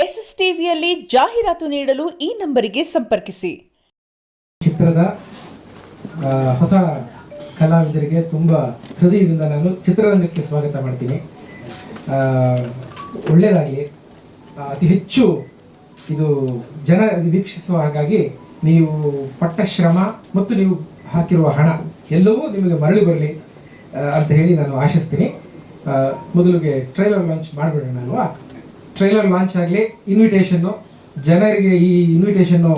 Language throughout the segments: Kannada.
SSTVಯಲ್ಲಿ ಜಾಹೀರಾತು ನೀಡಲು ಈ ನಂಬರಿಗೆ ಸಂಪರ್ಕಿಸಿ. ಚಿತ್ರದ ಹೊಸ ಕಲಾವಿದರಿಗೆ ತುಂಬ ಹೃದಯದಿಂದ ನಾನು ಚಿತ್ರರಂಗಕ್ಕೆ ಸ್ವಾಗತ ಮಾಡ್ತೀನಿ. ಒಳ್ಳೆಯದಾಗಲಿ, ಅತಿ ಹೆಚ್ಚು ಇದು ಜನ ವೀಕ್ಷಿಸುವ ಹಾಗಾಗಿ ನೀವು ಪಟ್ಟ ಶ್ರಮ ಮತ್ತು ನೀವು ಹಾಕಿರುವ ಹಣ ಎಲ್ಲವೂ ನಿಮಗೆ ಮರಳಿ ಬರಲಿ ಅಂತ ಹೇಳಿ ನಾನು ಆಶಿಸ್ತೀನಿ. ಮೊದಲಿಗೆ ಟ್ರೈಲರ್ ಲಾಂಚ್ ಮಾಡಿಬಿಡೋಣ ಅಲ್ವಾ? ಟ್ರೈಲರ್ ಲಾಂಚ್ ಆಗಲಿ, ಇನ್ವಿಟೇಷನ್ನು ಜನರಿಗೆ ಈ ಇನ್ವಿಟೇಷನ್ನು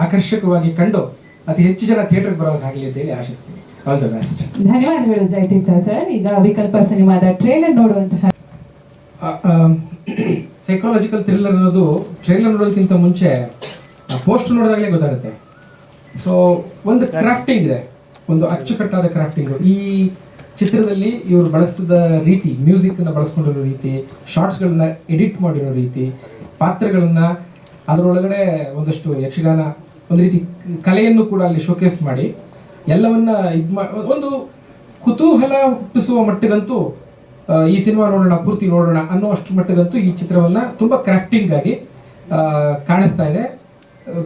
ಆಕರ್ಷಕವಾಗಿ ಕಂಡು ಅತಿ ಹೆಚ್ಚು ಜನ ಥಿಯೇಟರ್ಗೆ ಬರೋದಾಗಲಿ ಅಂತ ಹೇಳಿ ಆಶಿಸ್ತೀನಿ. All the best. ಧನ್ಯವಾದಗಳು ಜಯತೀರ್ಥ ಸರ್. ಈಗ ವಿಕಲ್ಪ ಸಿನಿಮಾದ ಟ್ರೈಲರ್ ನೋಡುವಂತಹ ಸೈಕಾಲಜಿಕಲ್ ಥ್ರಿಲ್ಲರ್ ಅನ್ನೋದು ಟ್ರೈಲರ್ ನೋಡೋದಕ್ಕಿಂತ ಮುಂಚೆ ಪೋಸ್ಟ್ ನೋಡಿದಾಗಲೇ ಗೊತ್ತಾಗುತ್ತೆ. ಸೊ ಒಂದು ಕ್ರಾಫ್ಟಿಂಗ್ ಇದೆ, ಒಂದು ಅಚ್ಚುಕಟ್ಟಾದ ಕ್ರಾಫ್ಟಿಂಗು ಈ ಚಿತ್ರದಲ್ಲಿ ಇವರು ಬಳಸಿದ ರೀತಿ, ಮ್ಯೂಸಿಕನ್ನು ಬಳಸ್ಕೊಂಡಿರೋ ರೀತಿ, ಶಾರ್ಟ್ಸ್ಗಳನ್ನ ಎಡಿಟ್ ಮಾಡಿರೋ ರೀತಿ, ಪಾತ್ರಗಳನ್ನು ಅದರೊಳಗಡೆ ಒಂದಷ್ಟು ಯಕ್ಷಗಾನ, ಒಂದು ರೀತಿ ಕಲೆಯನ್ನು ಕೂಡ ಅಲ್ಲಿ ಶೋಕೇಸ್ ಮಾಡಿ ಎಲ್ಲವನ್ನ ಒಂದು ಕುತೂಹಲ ಹುಟ್ಟಿಸುವ ಮಟ್ಟಿಗಂತೂ ಈ ಸಿನಿಮಾ ನೋಡೋಣ, ಪೂರ್ತಿ ನೋಡೋಣ ಅನ್ನೋ ಅಷ್ಟು ಮಟ್ಟಿಗಂತೂ ಈ ಚಿತ್ರವನ್ನು ತುಂಬ ಕ್ರಾಫ್ಟಿಂಗ್ ಆಗಿ ಕಾಣಿಸ್ತಾ ಇದೆ,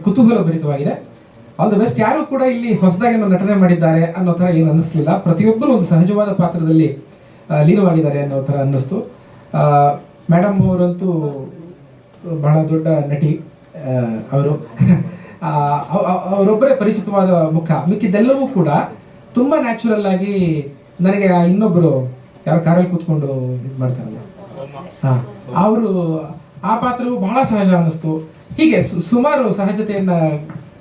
ಕುತೂಹಲ ಭರಿತವಾಗಿದೆ. All the best. ಯಾರು ಕೂಡ ಇಲ್ಲಿ ಹೊಸದಾಗಿ ನಟನೆ ಮಾಡಿದ್ದಾರೆ ಅನ್ನೋ ಥರ ಏನು ಅನ್ನಿಸ್ಲಿಲ್ಲ. ಪ್ರತಿಯೊಬ್ಬರು ಒಂದು ಸಹಜವಾದ ಪಾತ್ರದಲ್ಲಿ ಲೀನವಾಗಿದ್ದಾರೆ ಅನ್ನೋ ಥರ ಅನ್ನಿಸ್ತು. ಮೇಡಮ್ ಅವರಂತೂ ಬಹಳ ದೊಡ್ಡ ನಟಿ. ಅವರು ಅವರೊಬ್ಬರೇ ಪರಿಚಿತವಾದ ಮುಖ. ಮಿಕ್ಕಿದ್ದೆಲ್ಲವೂ ಕೂಡ ತುಂಬ ನ್ಯಾಚುರಲ್ ಆಗಿ ನನಗೆ ಇನ್ನೊಬ್ಬರು ಯಾರು ಕಾರಲ್ಲಿ ಕೂತ್ಕೊಂಡು ಇದು ಮಾಡ್ತಾರಲ್ಲ, ಅವರು ಆ ಪಾತ್ರವು ಬಹಳ ಸಹಜ ಅನ್ನಿಸ್ತು. ಹೀಗೆ ಸುಮಾರು ಸಹಜತೆಯನ್ನ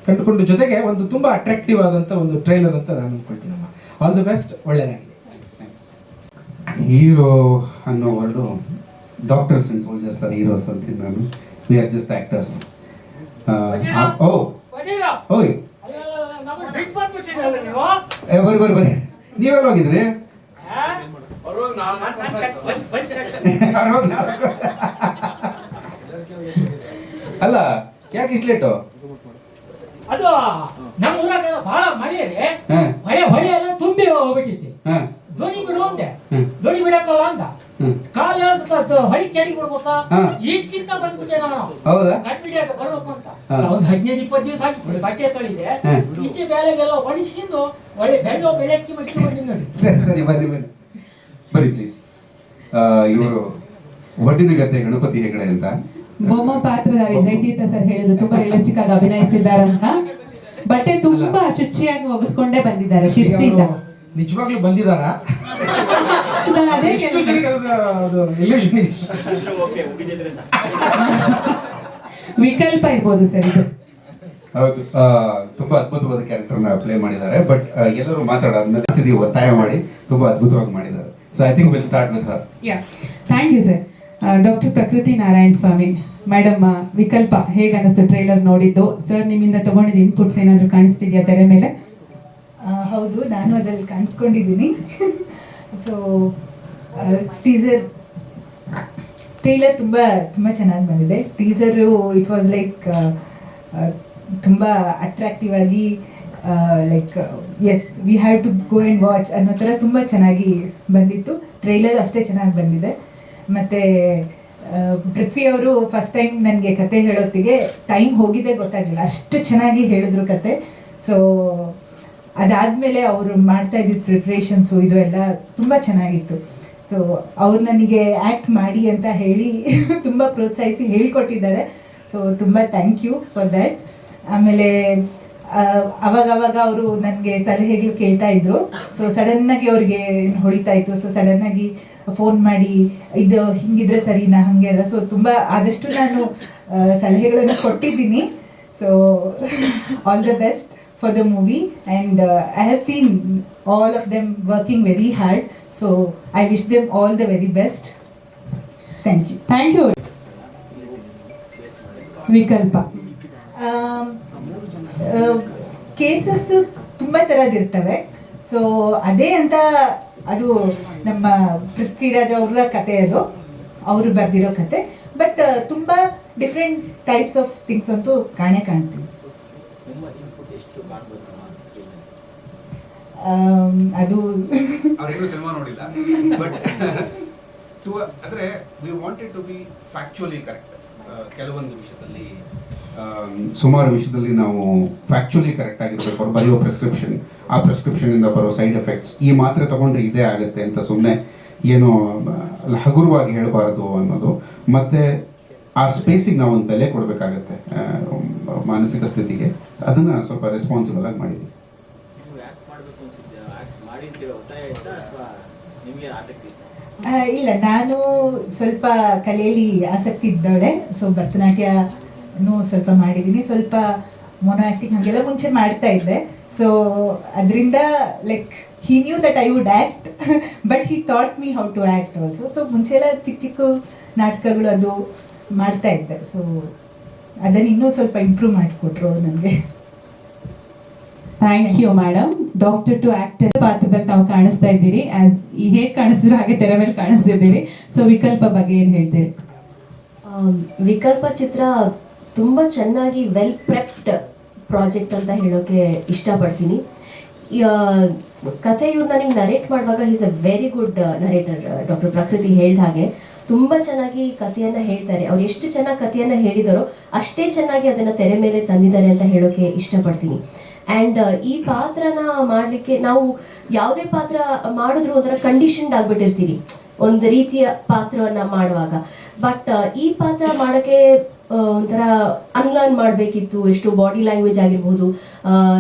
ಕಂಡುಕೊಂಡು ಜೊತೆಗೆ ಒಂದು ತುಂಬಾ ಅಟ್ರಾಕ್ಟಿವ್ ಆದಂತ ಒಂದು ಟ್ರೈಲರ್ ಅಂತ ನಾನು ಅನ್ಕೊಳ್ತೀನಿ. ಆಲ್ ದಿ ಬೆಸ್ಟ್, ಒಳ್ಳೆಯದಾಗಲಿ. ಹೀರೋ ಅನ್ನೋ word doctors and soldiers are heroes ಅಂತೀನಿ ನಾನು. We are just actors. ಓಯ್ ಬರ್ರಿ ನೀವೆಲ್ಲ ಹೋಗಿದ್ರಿ? ಅಲ್ಲ, ಯಾಕೆ ಇಷ್ಟು ಲೇಟು? ಅದು ನಮ್ಮ ಊರಾಗ ಬಹಳ ಮಳೆ ರೀ, ಹೊಳೆ ಎಲ್ಲ ತುಂಬಿ ಹೋಗ್ಬಿಟ್ಟಿತ್ತು. ದೋಣಿ ಬಿಡು ಅಂದೆ, ದೋಣಿ ಬಿಡಕ್ಕಲ್ಲ ಅಂದ, ಕಾಲ ಹೊಳಿ ಕೆಡಿ ಬಿಡ್ಬೇಕಾ, ಈಟ್ಕಿಂತ ಬಂದ್ಬಿಟ್ಟೆ ನಾನು ಕಟ್ಬಿಡಿಯಾಗ ಬರ್ಬೇಕು ಅಂತ. ಒಂದ್ 15-20 ದಿವಸ ಆಗಿತ್ತು. ಬಟ್ಟೆ ತೊಳಿದೆ, ಈಚೆ ಬೇಲೆಗೆಲ್ಲ ಒಣಸ್ಕೊಂಡು ಒಳ್ಳೆ ಬೆಳ್ಳು ಬೆಳಕ್ಕಿ ಮಟ್ಟಿ ಬಂದಿದ್ದು ನೋಡಿ. ಸರಿ ಬರ್ರಿ ಪ್ಲೀಸ್. ಇವರು ಒಡ್ಡಿನ ಗದ್ದೆ ಗಣಪತಿ ಹೆಗಡೆ ಅಂತ ಬೊಮ್ಮ ಪಾತ್ರಧಾರಿ ಜಯತೀರ್ಥ ಸರ್ ಹೇಳಿದ್ರು ತುಂಬಾ ರಿಯಲಿಸ್ಟಿಕ್ ಆಗಿ ಅಭಿನಯಿಸಿದ್ದಾರೆ ಅಂತ. ಬಟ್ಟೆ ತುಂಬಾ ಶುಚಿಯಾಗಿ ಒಗೆದುಕೊಂಡೇ ಬಂದಿದ್ದಾರೆ ಶಿರ್ಸಿಯಿಂದ. ನಿಜವಾಗ್ಲೂ ಬಂದಿದಾರಾ? ವಿಕಲ್ಪ ಇರ್ಬೋದು ಸರ್ ಇದು. ಹೌದು, ತುಂಬಾ ಅದ್ಭುತವಾದ ಕ್ಯಾರೆಕ್ಟರ್ನ ಪ್ಲೇ ಮಾಡಿದ್ದಾರೆ. ಬಟ್ ಎಲ್ಲರೂ ಮಾತಾಡೋದ್ಮೇಲೆ ಒತ್ತಾಯ ಮಾಡಿ ತುಂಬಾ ಅದ್ಭುತವಾಗಿ ಮಾಡಿದ್ದಾರೆ. So I think will start with her. Thank you sir. Doctor Prakruthi Narayana Swami madam, ವಿಕಲ್ಪ ಹೇಗೆ ಅನಿಸ್ತು ಟ್ರೈಲರ್ ನೋಡಿದ್ದು? ಸರ್ ನಿಮ್ಮಿಂದ ತಗೊಂಡಿದ್ದು ಇನ್ಪುಟ್ಸ್ ಏನಾದರೂ ಕಾಣಿಸ್ತಿದ್ಯಾ ತೆರೆ ಮೇಲೆ? ಹೌದು, ನಾನು ಅದರಲ್ಲಿ ಕಾಣಿಸ್ಕೊಂಡಿದ್ದೀನಿ. ಸೊ ಟ್ರೈಲರ್ ತುಂಬ ಚೆನ್ನಾಗಿ ಬಂದಿದೆ. ಟೀಸರು ಇಟ್ ವಾಸ್ ಲೈಕ್ ತುಂಬ ಅಟ್ರಾಕ್ಟಿವ್ ಆಗಿ, like as we have to go and watch ಅನ್ನೋ ಥರ ತುಂಬ ಚೆನ್ನಾಗಿ ಬಂದಿತ್ತು. ಟ್ರೈಲರ್ ಅಷ್ಟೇ ಚೆನ್ನಾಗಿ ಬಂದಿದೆ. ಮತ್ತು ಪೃಥ್ವಿ ಅವರು ಫಸ್ಟ್ ಟೈಮ್ ನನಗೆ ಕತೆ ಹೇಳೋತ್ತಿಗೆ ಟೈಮ್ ಹೋಗಿದೆ ಗೊತ್ತಾಗಲಿಲ್ಲ, ಅಷ್ಟು ಚೆನ್ನಾಗಿ ಹೇಳಿದ್ರು ಕತೆ. ಸೊ ಅದಾದಮೇಲೆ ಅವರು ಮಾಡ್ತಾ ಇದ್ದಿದ್ದು ಪ್ರಿಪ್ರೇಷನ್ಸು ಇದು ಎಲ್ಲ ತುಂಬ ಚೆನ್ನಾಗಿತ್ತು. ಸೊ ಅವ್ರು ನನಗೆ ಆ್ಯಕ್ಟ್ ಮಾಡಿ ಅಂತ ಹೇಳಿ ತುಂಬ ಪ್ರೋತ್ಸಾಹಿಸಿ ಹೇಳ್ಕೊಟ್ಟಿದ್ದಾರೆ. ಸೊ ತುಂಬ ಥ್ಯಾಂಕ್ ಯು ಫಾರ್ ದ್ಯಾಟ್. ಆಮೇಲೆ ಅವಾಗವಾಗ ಅವರು ನನಗೆ ಸಲಹೆಗಳು ಕೇಳ್ತಾ ಇದ್ರು. ಸೊ ಸಡನ್ನಾಗಿ ಅವ್ರಿಗೆ ಹೊಡಿತಾ ಇತ್ತು. ಸೊ ಸಡನ್ನಾಗಿ ಫೋನ್ ಮಾಡಿ ಇದು ಹಿಂಗಿದ್ರೆ ಸರಿನಾ, ಹಾಗೆ ಅಲ್ಲ. ಸೊ ತುಂಬ ಆದಷ್ಟು ನಾನು ಸಲಹೆಗಳನ್ನು ಕೊಟ್ಟಿದ್ದೀನಿ. So all the best for the movie, and I have seen all of them working very hard, so I wish them all the very best. Thank you. Thank you. Vikalpa cases ತುಂಬ ಥರದಿರ್ತವೆ. ಸೊ ಅದೇ ಅಂತ ಅದು ನಮ್ಮ ಪೃಥ್ವಿರಾಜ್ ಅವರ ಕತೆ, ಅದು ಅವರು ಬರೆದಿರೋ ಕತೆ. ಬಟ್ ತುಂಬ ಡಿಫ್ರೆಂಟ್ ಟೈಪ್ಸ್ ಆಫ್ ಥಿಂಗ್ಸ್ ಅಂತೂ ಕಾಣ್ತೀವಿ. ಅದು ಅವರೇನು ಸಿನಿಮಾ ನೋಡಿಲ್ಲ, ಬಟ್ ಅಂದ್ರೆ we wanted to be factually correct. ಕೆಲವೊಂದು ವಿಷಯದಲ್ಲಿ ಸುಮಾರು ವಿಷಯದಲ್ಲಿ ನಾವು ಫ್ಯಾಕ್ಚುಲಿ ಕರೆಕ್ಟ್ ಆಗಿರ್ಬೇಕು. ಅವ್ರು ಬರೆಯೋ ಪ್ರಿಸ್ಕ್ರಿಪ್ಷನ್, ಆ ಪ್ರಿಸ್ಕ್ರಿಪ್ಷನಿಂದ ಬರೋ ಸೈಡ್ ಎಫೆಕ್ಟ್ಸ್, ಈ ಮಾತ್ರೆ ತಗೊಂಡ್ರೆ ಇದೇ ಆಗುತ್ತೆ ಅಂತ ಸುಮ್ಮನೆ ಏನೋ ಹಗುರವಾಗಿ ಹೇಳಬಾರದು ಅನ್ನೋದು. ಮತ್ತು ಆ ಸ್ಪೇಸಿಗೆ ನಾವು ಒಂದು ಬೆಲೆ ಕೊಡಬೇಕಾಗತ್ತೆ, ಮಾನಸಿಕ ಸ್ಥಿತಿಗೆ. ಅದನ್ನು ಸ್ವಲ್ಪ ರೆಸ್ಪಾನ್ಸಿಬಲ್ ಆಗಿ ಮಾಡಿದ್ವಿ. ಇಲ್ಲ, ನಾನು ಸ್ವಲ್ಪ ಕಲೆಯಲ್ಲಿ ಆಸಕ್ತಿ ಇದ್ದವಳೆ. ಸೊ ಭರತನಾಟ್ಯನೂ ಸ್ವಲ್ಪ ಮಾಡಿದ್ದೀನಿ, ಸ್ವಲ್ಪ ಮೊನೋ ಆ್ಯಕ್ಟಿಂಗ್ ಹಾಗೆಲ್ಲ ಮುಂಚೆ ಮಾಡ್ತಾ ಇದ್ದೆ. ಸೊ ಅದರಿಂದ like he knew that I would act, but he taught me how to act also. So ಮುಂಚೆ ಎಲ್ಲ ಚಿಕ್ಕ ಚಿಕ್ಕ ನಾಟಕಗಳು ಅದು ಮಾಡ್ತಾ ಇದ್ದೆ. ಸೊ ಅದನ್ನು ಇನ್ನೂ ಸ್ವಲ್ಪ ಇಂಪ್ರೂವ್ ಮಾಡಿಕೊಟ್ರು ನನಗೆ. Thank you madam. Doctor to actor ಪಾತ್ರದಲ್ಲಿ ತಾವು ಕಾಣಿಸ್ತಾ ಇದ್ದೀರಿ, ಆಸ್ ಹೇಗೆ ಕಾಣಿಸಿದ್ರು ಹಾಗೆ ತೆರೆ ಮೇಲೆ ಕಾಣಿಸ್ತಿದ್ದೀರಿ. ಸೊ ವಿಕಲ್ಪ ಬಗ್ಗೆ ಏನು ಹೇಳ್ತೀರಿ? ವಿಕಲ್ಪ ಚಿತ್ರ ತುಂಬ ಚೆನ್ನಾಗಿ ವೆಲ್ ಪ್ರೆಪ್ಡ್ ಪ್ರಾಜೆಕ್ಟ್ ಅಂತ ಹೇಳೋಕೆ ಇಷ್ಟಪಡ್ತೀನಿ. ಕಥೆ ಇವ್ರು ನನಗೆ ನರೇಟ್ ಮಾಡುವಾಗ is a very good narrator. Doctor ಪ್ರಕೃತಿ ಹೇಳ್ದ ಹಾಗೆ ತುಂಬ ಚೆನ್ನಾಗಿ ಕಥೆಯನ್ನು ಹೇಳ್ತಾರೆ. ಅವ್ರು ಎಷ್ಟು ಚೆನ್ನಾಗಿ ಕಥೆಯನ್ನು ಹೇಳಿದಾರೋ ಅಷ್ಟೇ ಚೆನ್ನಾಗಿ ಅದನ್ನು ತೆರೆ ಮೇಲೆ ತಂದಿದ್ದಾರೆ ಅಂತ ಹೇಳೋಕೆ ಇಷ್ಟಪಡ್ತೀನಿ. ಆ್ಯಂಡ್ ಈ ಪಾತ್ರನ ಮಾಡಲಿಕ್ಕೆ ನಾವು ಯಾವುದೇ ಪಾತ್ರ ಮಾಡಿದ್ರು ಒಂಥರ ಕಂಡೀಷನ್ಡ್ ಆಗಿಬಿಟ್ಟಿರ್ತೀವಿ ಒಂದು ರೀತಿಯ ಪಾತ್ರವನ್ನು ಮಾಡುವಾಗ. ಬಟ್ ಈ ಪಾತ್ರ ಮಾಡೋಕ್ಕೆ ಒಂಥರ ಅನ್ಲರ್ನ್ ಮಾಡಬೇಕಿತ್ತು. ಎಷ್ಟು ಬಾಡಿ ಲ್ಯಾಂಗ್ವೇಜ್ ಆಗಿರ್ಬೋದು,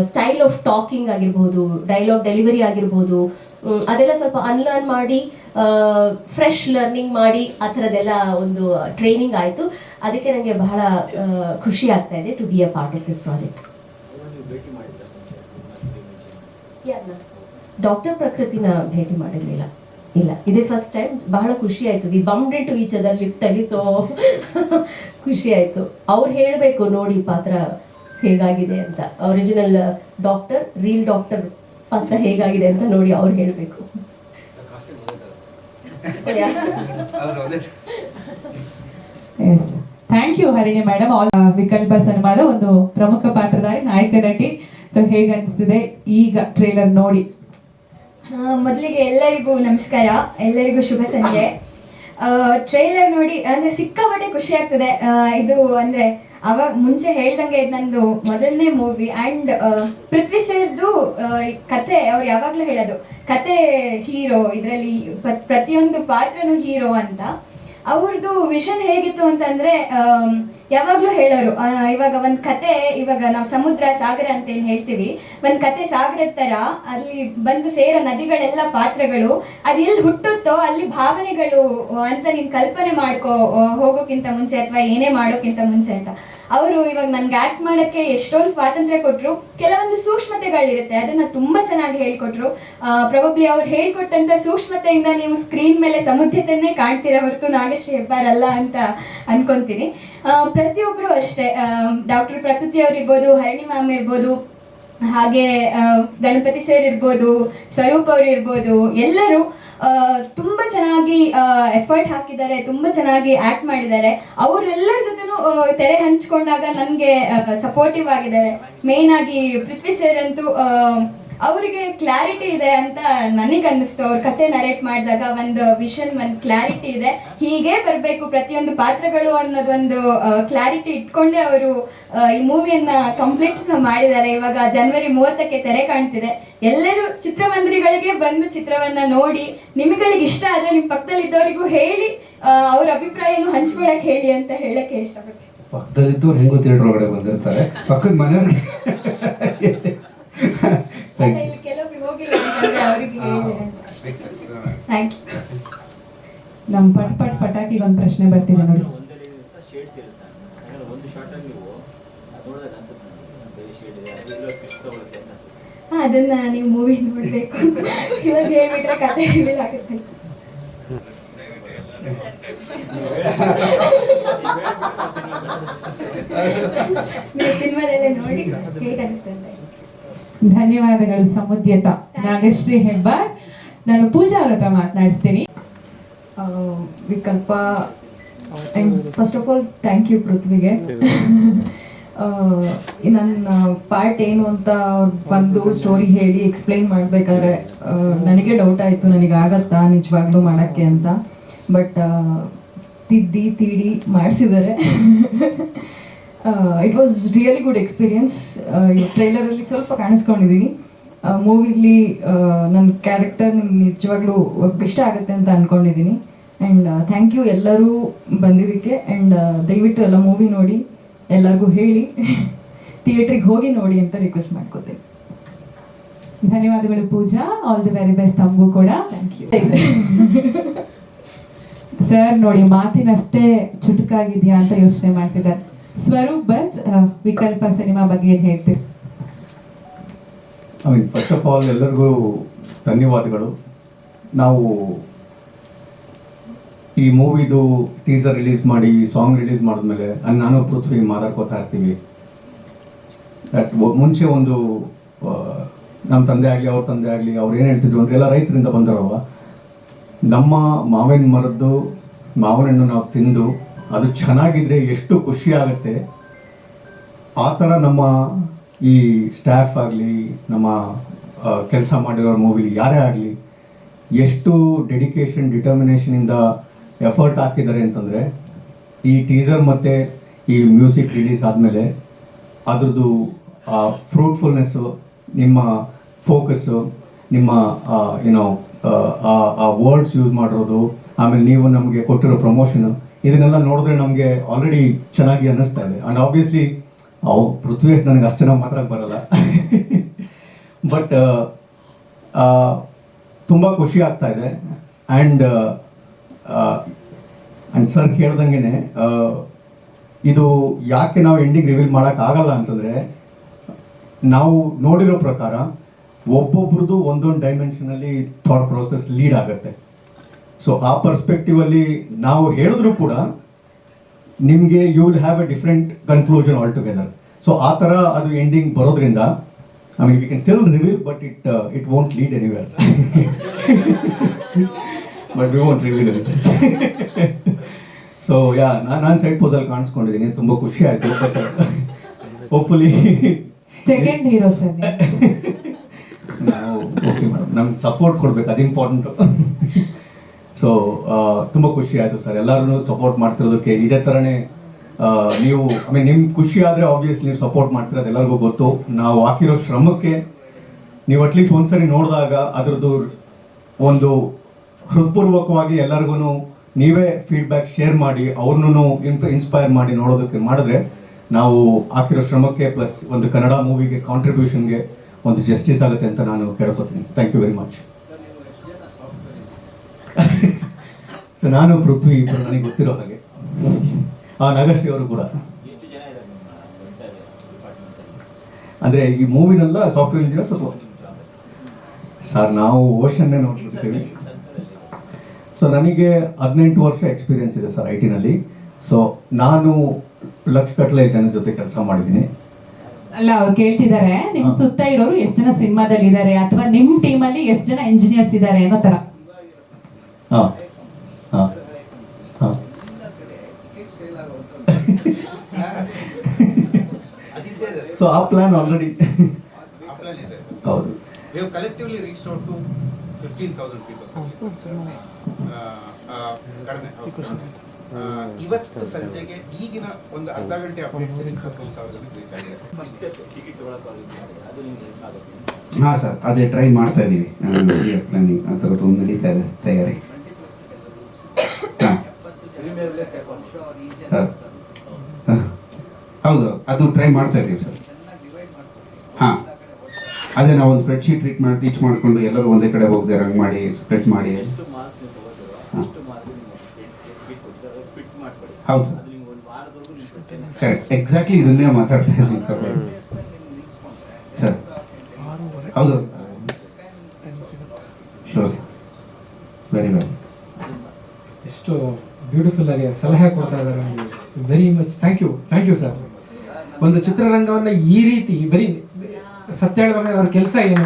ಸ್ಟೈಲ್ ಆಫ್ ಟಾಕಿಂಗ್ ಆಗಿರ್ಬೋದು, ಡೈಲಾಗ್ ಡೆಲಿವರಿ ಆಗಿರ್ಬೋದು, ಅದೆಲ್ಲ ಸ್ವಲ್ಪ ಅನ್ಲರ್ನ್ ಮಾಡಿ ಫ್ರೆಶ್ ಲರ್ನಿಂಗ್ ಮಾಡಿ ಆ ಥರದ್ದೆಲ್ಲ ಒಂದು ಟ್ರೈನಿಂಗ್ ಆಯಿತು. ಅದಕ್ಕೆ ನನಗೆ ಬಹಳ ಖುಷಿ ಆಗ್ತಾ ಇದೆ to be a part of this project. Doctor ಪ್ರಕೃತಿನ ಭೇಟಿ ಮಾಡಿರಲಿಲ್ಲ, ಇಲ್ಲ, ಇದೇ ಫಸ್ಟ್ ಟೈಮ್. ಬಹಳ ಖುಷಿ ಆಯಿತು. We bumped into each other ಲಿಫ್ಟಲ್ಲಿ. ಸೊ ಖುಷಿ ಆಯಿತು. ಅವ್ರು ಹೇಳಬೇಕು ನೋಡಿ ಪಾತ್ರ ಹೇಗಾಗಿದೆ ಅಂತ. ಒರಿಜಿನಲ್ ಡಾಕ್ಟರ್, ರೀಲ್ ಡಾಕ್ಟರ್ ಪಾತ್ರ ಹೇಗಾಗಿದೆ ಅಂತ ನೋಡಿ ಅವ್ರು ಹೇಳಬೇಕು. Yes, thank you Harini madam. Vikalpa ಸಿನಿಮಾದ ಒಂದು ಪ್ರಮುಖ ಪಾತ್ರಧಾರಿ, ನಾಯಕ ನಟಿ. ಸೊ ಹೇಗೆ ಅನಿಸ್ತಿದೆ ಈಗ ಟ್ರೇಲರ್ ನೋಡಿ? ಮೊದಲಿಗೆ ಎಲ್ಲರಿಗೂ ನಮಸ್ಕಾರ, ಎಲ್ಲರಿಗೂ ಶುಭ ಸಂಜೆ. ಟ್ರೈಲರ್ ನೋಡಿ ಅಂದರೆ ಸಿಕ್ಕಾಪಟ್ಟೆ ಖುಷಿ ಆಗ್ತದೆ. ಇದು ಅಂದರೆ ಅವಾಗ ಮುಂಚೆ ಹೇಳ್ದಂಗೆ ಇದು ನಂದು ಮೊದಲನೇ ಮೂವಿ. ಆ್ಯಂಡ್ ಪೃಥ್ವಿ ಸರ್ದು ಕತೆ ಅವ್ರು ಯಾವಾಗಲೂ ಹೇಳೋದು, ಕತೆ ಹೀರೋ, ಇದರಲ್ಲಿ ಪ್ರತಿಯೊಂದು ಪಾತ್ರನೂ ಹೀರೋ ಅಂತ. ಅವ್ರದ್ದು ವಿಷನ್ ಹೇಗಿತ್ತು ಅಂತಂದರೆ ಯಾವಾಗಲೂ ಹೇಳೋರು, ಇವಾಗ ಒಂದು ಕತೆ, ಇವಾಗ ನಾವು ಸಮುದ್ರ ಸಾಗರ ಅಂತ ಏನು ಹೇಳ್ತೀವಿ, ಒಂದು ಕತೆ ಸಾಗರದ ಥರ ಅಲ್ಲಿ ಬಂದು ಸೇರೋ ನದಿಗಳೆಲ್ಲ ಪಾತ್ರಗಳು, ಅದು ಎಲ್ಲಿ ಹುಟ್ಟುತ್ತೋ ಅಲ್ಲಿ ಭಾವನೆಗಳು ಅಂತ ನೀನು ಕಲ್ಪನೆ ಮಾಡ್ಕೋ ಹೋಗೋಕ್ಕಿಂತ ಮುಂಚೆ ಅಥವಾ ಏನೇ ಮಾಡೋಕ್ಕಿಂತ ಮುಂಚೆ ಅಂತ. ಅವರು ಇವಾಗ ನನ್ಗೆ ಆ್ಯಕ್ಟ್ ಮಾಡೋಕ್ಕೆ ಎಷ್ಟೊಂದು ಸ್ವಾತಂತ್ರ್ಯ ಕೊಟ್ಟರು. ಕೆಲವೊಂದು ಸೂಕ್ಷ್ಮತೆಗಳಿರುತ್ತೆ, ಅದನ್ನು ತುಂಬ ಚೆನ್ನಾಗಿ ಹೇಳಿಕೊಟ್ರು. ಪ್ರೊಬಬ್ಲಿ ಅವ್ರು ಹೇಳ್ಕೊಟ್ಟಂಥ ಸೂಕ್ಷ್ಮತೆಯಿಂದ ನೀವು ಸ್ಕ್ರೀನ್ ಮೇಲೆ ಸಮುದ್ರತನ್ನೇ ಕಾಣ್ತೀರ ಹೊರತು ನಾಗಶ್ರೀ ಹೆಬ್ಬಾರ್ ಅಲ್ಲ ಅಂತ ಅನ್ಕೊಂತೀನಿ. ಪ್ರತಿಯೊಬ್ಬರು ಅಷ್ಟೇ, ಡಾಕ್ಟರ್ ಪ್ರಕೃತಿ ಅವ್ರು ಇರ್ಬೋದು, ಹರಿಣಿ ಮ್ಯಾಮ್ ಇರ್ಬೋದು, ಹಾಗೆ ಗಣಪತಿ ಸರ್ ಇರ್ಬೋದು, ಸ್ವರೂಪ್ ಅವರು ಇರ್ಬೋದು, ಎಲ್ಲರೂ ತುಂಬ ಚೆನ್ನಾಗಿ ಎಫರ್ಟ್ ಹಾಕಿದ್ದಾರೆ, ತುಂಬ ಚೆನ್ನಾಗಿ ಆ್ಯಕ್ಟ್ ಮಾಡಿದ್ದಾರೆ. ಅವರೆಲ್ಲರ ಜೊತೆನೂ ತೆರೆ ಹಂಚ್ಕೊಂಡಾಗ ನನಗೆ ಸಪೋರ್ಟಿವ್ ಆಗಿದ್ದಾರೆ. ಮೇಯ್ನ್ ಆಗಿ ಪೃಥ್ವಿ ಸರ್ ಅಂತೂ ಅವರಿಗೆ ಕ್ಲಾರಿಟಿ ಇದೆ ಅಂತ ನನಗೆ ಅನ್ನಿಸ್ತು. ಅವ್ರ ಕತೆ ನರೇಟ್ ಮಾಡಿದಾಗ ಒಂದು ವಿಷನ್, ಒಂದು ಕ್ಲಾರಿಟಿ ಇದೆ, ಹೀಗೆ ಬರಬೇಕು ಪ್ರತಿಯೊಂದು ಪಾತ್ರಗಳು ಅನ್ನೋದೊಂದು ಕ್ಲಾರಿಟಿ ಇಟ್ಕೊಂಡೇ ಅವರು ಈ ಮೂವಿಯನ್ನ ಕಂಪ್ಲೀಟ್ ಮಾಡಿದ್ದಾರೆ. ಇವಾಗ ಜನವರಿ 30ಕ್ಕೆ ತೆರೆ ಕಾಣ್ತಿದೆ. ಎಲ್ಲರೂ ಚಿತ್ರಮಂದಿರಗಳಿಗೆ ಬಂದು ಚಿತ್ರವನ್ನ ನೋಡಿ, ನಿಮಗಳಿಗೆ ಇಷ್ಟ ಆದರೆ ನಿಮ್ಮ ಪಕ್ಕದಲ್ಲಿದ್ದವರಿಗೂ ಹೇಳಿ, ಅವ್ರ ಅಭಿಪ್ರಾಯನೂ ಹಂಚ್ಕೊಳಕ್ ಹೇಳಿ ಅಂತ ಹೇಳಕ್ಕೆ ಇಷ್ಟಪಡ್ತೀನಿ. ಪಕ್ಕದಲ್ಲಿದ್ದವ್ರು ಹೆಂಗೋ ಥಿಯೇಟರ್ ಒಳಗಡೆ ಬಂದಿರ್ತಾರೆ, ಪಕ್ಕದ ಮನೆಯವ್ರಿಗೆ ಇಲ್ಲಿ ಕೆಲವೊಬ್ರು ಹೋಗಿಲ್ಲ ಅಂತಂದ್ರೆ ಅವರಿಗೆ ಥ್ಯಾಂಕ್ ಯು. ನಮ್ಮ ಪಟಾಕಿಗೆ ಒಂದು ಪ್ರಶ್ನೆ ಬರ್ತಿದೆ ನೋಡಿ. ಅದನ್ನ ನೀವು ಮೂವಿ ನೋಡ್ಬೇಕು. ಇವಾಗ ಹೇಳ್ಬಿಟ್ರೆ ಕತೆ ರಿವೀಲ್ ಆಗುತ್ತೆ. ನೀವು ಸಿನಿಮಾದಲ್ಲೇ ನೋಡಿ ಹೇಗೆ ಅನಿಸ್ತದೆ ಅಂತ. ಧನ್ಯವಾದಗಳು ಸಮುದ್ಯತ ನಾಗಶ್ರೀ ಹೆಬ್ಬಾರ್. ನಾನು ಪೂಜಾ ಅವ್ರ ಹತ್ರ ಮಾತನಾಡಿಸ್ತೀನಿ. Vikalpa, first of all thank you ಪೃಥ್ವಿಗೆ. ನನ್ನ ಪಾರ್ಟ್ ಏನು ಅಂತ ಬಂದು ಸ್ಟೋರಿ ಹೇಳಿ ಎಕ್ಸ್ಪ್ಲೈನ್ ಮಾಡಬೇಕಾದ್ರೆ ನನಗೆ ಡೌಟ್ ಆಯಿತು, ನನಗೆ ಆಗತ್ತಾ ನಿಜವಾಗ್ಲೂ ಮಾಡೋಕ್ಕೆ ಅಂತ. ಬಟ್ ತಿದ್ದಿ ತೀಡಿ ಮಾಡಿಸಿದ್ದಾರೆ. It was really good experience. ಟ್ರೈಲರಲ್ಲಿ ಸ್ವಲ್ಪ ಕಾಣಿಸ್ಕೊಂಡಿದ್ದೀನಿ. ಮೂವಿಲಿ ನನ್ನ ಕ್ಯಾರೆಕ್ಟರ್ ನಿಮ್ಗೆ ನಿಜವಾಗ್ಲೂ ಇಷ್ಟ ಆಗುತ್ತೆ ಅಂತ ಅಂದ್ಕೊಂಡಿದ್ದೀನಿ. ಆ್ಯಂಡ್ ಥ್ಯಾಂಕ್ ಯು ಎಲ್ಲರೂ ಬಂದಿದ್ದಕ್ಕೆ. ಆ್ಯಂಡ್ ದಯವಿಟ್ಟು ಎಲ್ಲ ಮೂವಿ ನೋಡಿ ಎಲ್ಲರಿಗೂ ಹೇಳಿ ಥಿಯೇಟ್ರಿಗೆ ಹೋಗಿ ನೋಡಿ ಅಂತ ರಿಕ್ವೆಸ್ಟ್ ಮಾಡ್ಕೋತೀನಿ. ಧನ್ಯವಾದಗಳು ಪೂಜಾ. ಆಲ್ ದಿ ವೆರಿ ಬೆಸ್ಟ್ ತಮಗೂ ಕೂಡ. Thank you. ಸರ್ ನೋಡಿ ಮಾತಿನಷ್ಟೇ ಚುಟುಕಾಗಿದೆಯಾ ಅಂತ ಯೋಚನೆ ಮಾಡ್ತಿದ್ದಾರೆ. ಸ್ವರೂಪ್ ಭಟ್, ವಿಕಲ್ಪ ಸಿನಿಮಾ ಬಗ್ಗೆ ಏನು ಹೇಳ್ತೀರಿ? ಫಸ್ಟ್ ಆಫ್ ಆಲ್ ಎಲ್ಲರಿಗೂ ಧನ್ಯವಾದಗಳು. ನಾವು ಈ ಮೂವಿದು ಟೀಸರ್ ರಿಲೀಸ್ ಮಾಡಿ ಸಾಂಗ್ ರಿಲೀಸ್ ಮಾಡಿದ್ಮೇಲೆ ನಾನು ಪೃಥ್ವಿ ಮಾತಾಡ್ಕೋತಾ ಇರ್ತೀವಿ. ದಟ್ ಮುಂಚೆ ಒಂದು ನಮ್ಮ ತಂದೆ ಆಗಲಿ ಅವ್ರ ತಂದೆ ಆಗಲಿ ಅವ್ರು ಏನು ಹೇಳ್ತಿದ್ರು ಅಂದರೆ ಎಲ್ಲ ರೈತರಿಂದ ಬಂದರಲ್ವ, ನಮ್ಮ ಮಾವಿನ ಮರದ್ದು ಮಾವಿನ ಹಣ್ಣು ನಾವು ತಿಂದು ಅದು ಚೆನ್ನಾಗಿದ್ರೆ ಎಷ್ಟು ಖುಷಿ ಆಗುತ್ತೆ. ಆ ಥರ ನಮ್ಮ ಈ ಸ್ಟಾಫ್ ಆಗಲಿ ನಮ್ಮ ಕೆಲಸ ಮಾಡಿರೋ ಮೂವಿಲಿ ಯಾರೇ ಆಗಲಿ ಎಷ್ಟು ಡೆಡಿಕೇಶನ್ ಡಿಟರ್ಮಿನೇಷನಿಂದ ಎಫರ್ಟ್ ಹಾಕಿದ್ದಾರೆ ಅಂತಂದರೆ ಈ ಟೀಸರ್ ಮತ್ತು ಈ ಮ್ಯೂಸಿಕ್ ರಿಲೀಸ್ ಆದಮೇಲೆ ಅದ್ರದ್ದು ಫ್ರೂಟ್ಫುಲ್ನೆಸ್ಸು, ನಿಮ್ಮ ಫೋಕಸ್ಸು, ನಿಮ್ಮ ಏನೋ ಆ ವರ್ಡ್ಸ್ ಯೂಸ್ ಮಾಡಿರೋದು, ಆಮೇಲೆ ನೀವು ನಮಗೆ ಕೊಟ್ಟಿರೋ ಪ್ರಮೋಷನು, ಇದನ್ನೆಲ್ಲ ನೋಡಿದ್ರೆ ನಮಗೆ ಆಲ್ರೆಡಿ ಚೆನ್ನಾಗಿ ಅನ್ನಿಸ್ತಾ ಇದೆ. ಆ್ಯಂಡ್ ಆಬ್ವಿಯಸ್ಲಿ ಪೃಥ್ವೇಶ್ ನನಗೆ ಅಷ್ಟು ನಾವು ಮಾತಾಡಕ್ಕೆ ಬರಲ್ಲ. ಬಟ್ ತುಂಬ ಖುಷಿ ಆಗ್ತಾ ಇದೆ. ಆ್ಯಂಡ್ ಸರ್ ಕೇಳ್ದಂಗೆ ಇದು ಯಾಕೆ ನಾವು ಎಂಡಿಂಗ್ ರಿವೀಲ್ ಮಾಡೋಕ್ಕಾಗಲ್ಲ ಅಂತಂದರೆ, ನಾವು ನೋಡಿರೋ ಪ್ರಕಾರ ಒಬ್ಬೊಬ್ರದ್ದು ಒಂದೊಂದು ಡೈಮೆನ್ಷನಲ್ಲಿ ಥಾಟ್ ಪ್ರೋಸೆಸ್ ಲೀಡ್ ಆಗುತ್ತೆ. ಸೊ ಆ ಪರ್ಸ್ಪೆಕ್ಟಿವಲ್ಲಿ ನಾವು ಹೇಳಿದ್ರು ಕೂಡ ನಿಮಗೆ you will have a different conclusion all together. So ಆ ಥರ ಅದು ಎಂಡಿಂಗ್ ಬರೋದ್ರಿಂದ I mean we can still reveal but it won't lead anywhere. But we won't reveal it. So yeah ನಾನು ಸೈಡ್ ಪೋಸಲ್ಲಿ ಕಾಣಿಸ್ಕೊಂಡಿದ್ದೀನಿ, ತುಂಬ ಖುಷಿ ಆಯಿತು. But hopefully second hero sir ನಾವು ಓಕೆ ಮೇಡಮ್, ನಮ್ಗೆ ಸಪೋರ್ಟ್ ಕೊಡ್ಬೇಕು, ಅದು ಇಂಪಾರ್ಟೆಂಟು. ಸೊ ತುಂಬ ಖುಷಿ ಆಯಿತು ಸರ್, ಎಲ್ಲರೂ ಸಪೋರ್ಟ್ ಮಾಡ್ತಿರೋದಕ್ಕೆ. ಇದೇ ಥರನೇ ನೀವು ಐ ಮೀನ್ ನಿಮ್ಗೆ ಖುಷಿ ಆದರೆ ಆಬ್ವಿಯಸ್ಲಿ ನೀವು ಸಪೋರ್ಟ್ ಮಾಡ್ತಿರೋದು ಎಲ್ಲರಿಗೂ ಗೊತ್ತು. ನಾವು ಹಾಕಿರೋ ಶ್ರಮಕ್ಕೆ ನೀವು ಅಟ್ಲೀಸ್ಟ್ ಒಂದ್ಸರಿ ನೋಡಿದಾಗ ಅದರದ್ದು ಒಂದು ಹೃತ್ಪೂರ್ವಕವಾಗಿ ಎಲ್ಲರಿಗೂ ನೀವೇ ಫೀಡ್ಬ್ಯಾಕ್ ಶೇರ್ ಮಾಡಿ ಅವ್ರನ್ನೂ ಇನ್ಸ್ಪೈರ್ ಮಾಡಿ ನೋಡೋದಕ್ಕೆ ಮಾಡಿದ್ರೆ ನಾವು ಹಾಕಿರೋ ಶ್ರಮಕ್ಕೆ ಪ್ಲಸ್ ಒಂದು ಕನ್ನಡ ಮೂವಿಗೆ ಕಾಂಟ್ರಿಬ್ಯೂಷನ್ಗೆ ಒಂದು ಜಸ್ಟಿಸ್ ಆಗುತ್ತೆ ಅಂತ ನಾನು ಕೇಳ್ಕೊತೀನಿ. Thank you very much. So ನಾನು ಪೃಥ್ವಿ ಇಬ್ಬರು ನನಗೆ ಗೊತ್ತಿರೋ ಹಾಗೆ, ನಾಗಶ್ರೀ ಅವರು ಕೂಡ. ಅಂದರೆ ಈ ಮೂವಿನೆಲ್ಲ ಸಾಫ್ಟ್ವೇರ್ ಇಂಜಿನಿಯರ್ಸ್ ಅಥವಾ ಸರ್ ನಾವು ಓಷನ್ನೇ ನೋಡ್ಬಿಡ್ತೀವಿ. ಸೊ ನನಗೆ 18 ವರ್ಷ ಎಕ್ಸ್ಪೀರಿಯನ್ಸ್ ಇದೆ ಸರ್ IT ನಲ್ಲಿ. ಸೊ ನಾನು ಲಕ್ಷಗಟ್ಟಲೆ ಜನ ಜೊತೆ ಕೆಲಸ ಮಾಡಿದ್ದೀನಿ. ಅಲ್ಲ, ಅವ್ರು ಕೇಳ್ತಿದ್ದಾರೆ ನಿಮ್ ಸುತ್ತ ಇರೋರು ಎಷ್ಟು ಜನ ಸಿನಿಮಾದಲ್ಲಿ ಇದ್ದಾರೆ ಅಥವಾ ನಿಮ್ ಟೀಮಲ್ಲಿ ಎಷ್ಟು ಜನ ಇಂಜಿನಿಯರ್ಸ್ ಇದ್ದಾರೆ ಅನ್ನೋ ತರ. ಹಾಂ ಹಾಂ ಹಾಂ ಸೊ ಆ ಪ್ಲಾನ್ ಆಲ್ರೆಡಿ ಹೌದು. We have collectively reached out to 15,000 people. ಕಡಿಮೆ ಇವತ್ತು ಸಂಜೆಗೆ ಈಗಿನ ಒಂದು ಅರ್ಧ ಗಂಟೆ ಅಪ್ಡೇಟ್ಸ್ 21,000 ಜನಕ್ಕೆ ರೀಚ್ ಆಗಿದೆ. ಹಾಂ ಸರ್, ಅದೇ ಟ್ರೈ ಮಾಡ್ತಾ ಇದ್ದೀವಿ. ಪ್ಲಾನಿಂಗ್ ಆ ಥರದ್ದು ಒಂದು ನಡೀತಾ ಇದೆ ತಯಾರಿ. ಹೌದು, ಅದು ಟ್ರೈ ಮಾಡ್ತಾ ಇದ್ದೀವಿ ಸರ್. ಹಾಂ, ಅದೇ ನಾವು ಒಂದು ಸ್ಪ್ರೆಡ್ಶೀಟ್ ಟೀಚ್ ಮಾಡಿಕೊಂಡು ಎಲ್ಲರೂ ಒಂದೇ ಕಡೆ ಹೋಗ್ತಾರೆ, ಹಂಗೆ ಮಾಡಿ ಸ್ಪ್ರೆಡ್ ಮಾಡಿ. ಹೌದು ಸರ್, ಕರೆಕ್ಟ್, ಎಕ್ಸಾಕ್ಟ್ಲಿ ಇದನ್ನೇ ಮಾತಾಡ್ತಾ ಇದ್ದೀನಿ ಸರ್. ಸರ್ ಹೌದು, ಶೋರ್, ವೆರಿ ವೆಲ್. ಎಷ್ಟು ಬ್ಯೂಟಿಫುಲ್ ಆಗಿ ಸಲಹೆ ಕೊಡ್ತಾ ಇದ್ದಾರೆ ನಮಗೆ. Very much thank you sir. ಒಂದು ಚಿತ್ರರಂಗವನ್ನು ಈ ರೀತಿ ಬರೀ ಸತ್ಯ ಹೇಳ್ಬೇಕಾದ್ರೆ ಅವ್ರ ಕೆಲಸ ಏನು,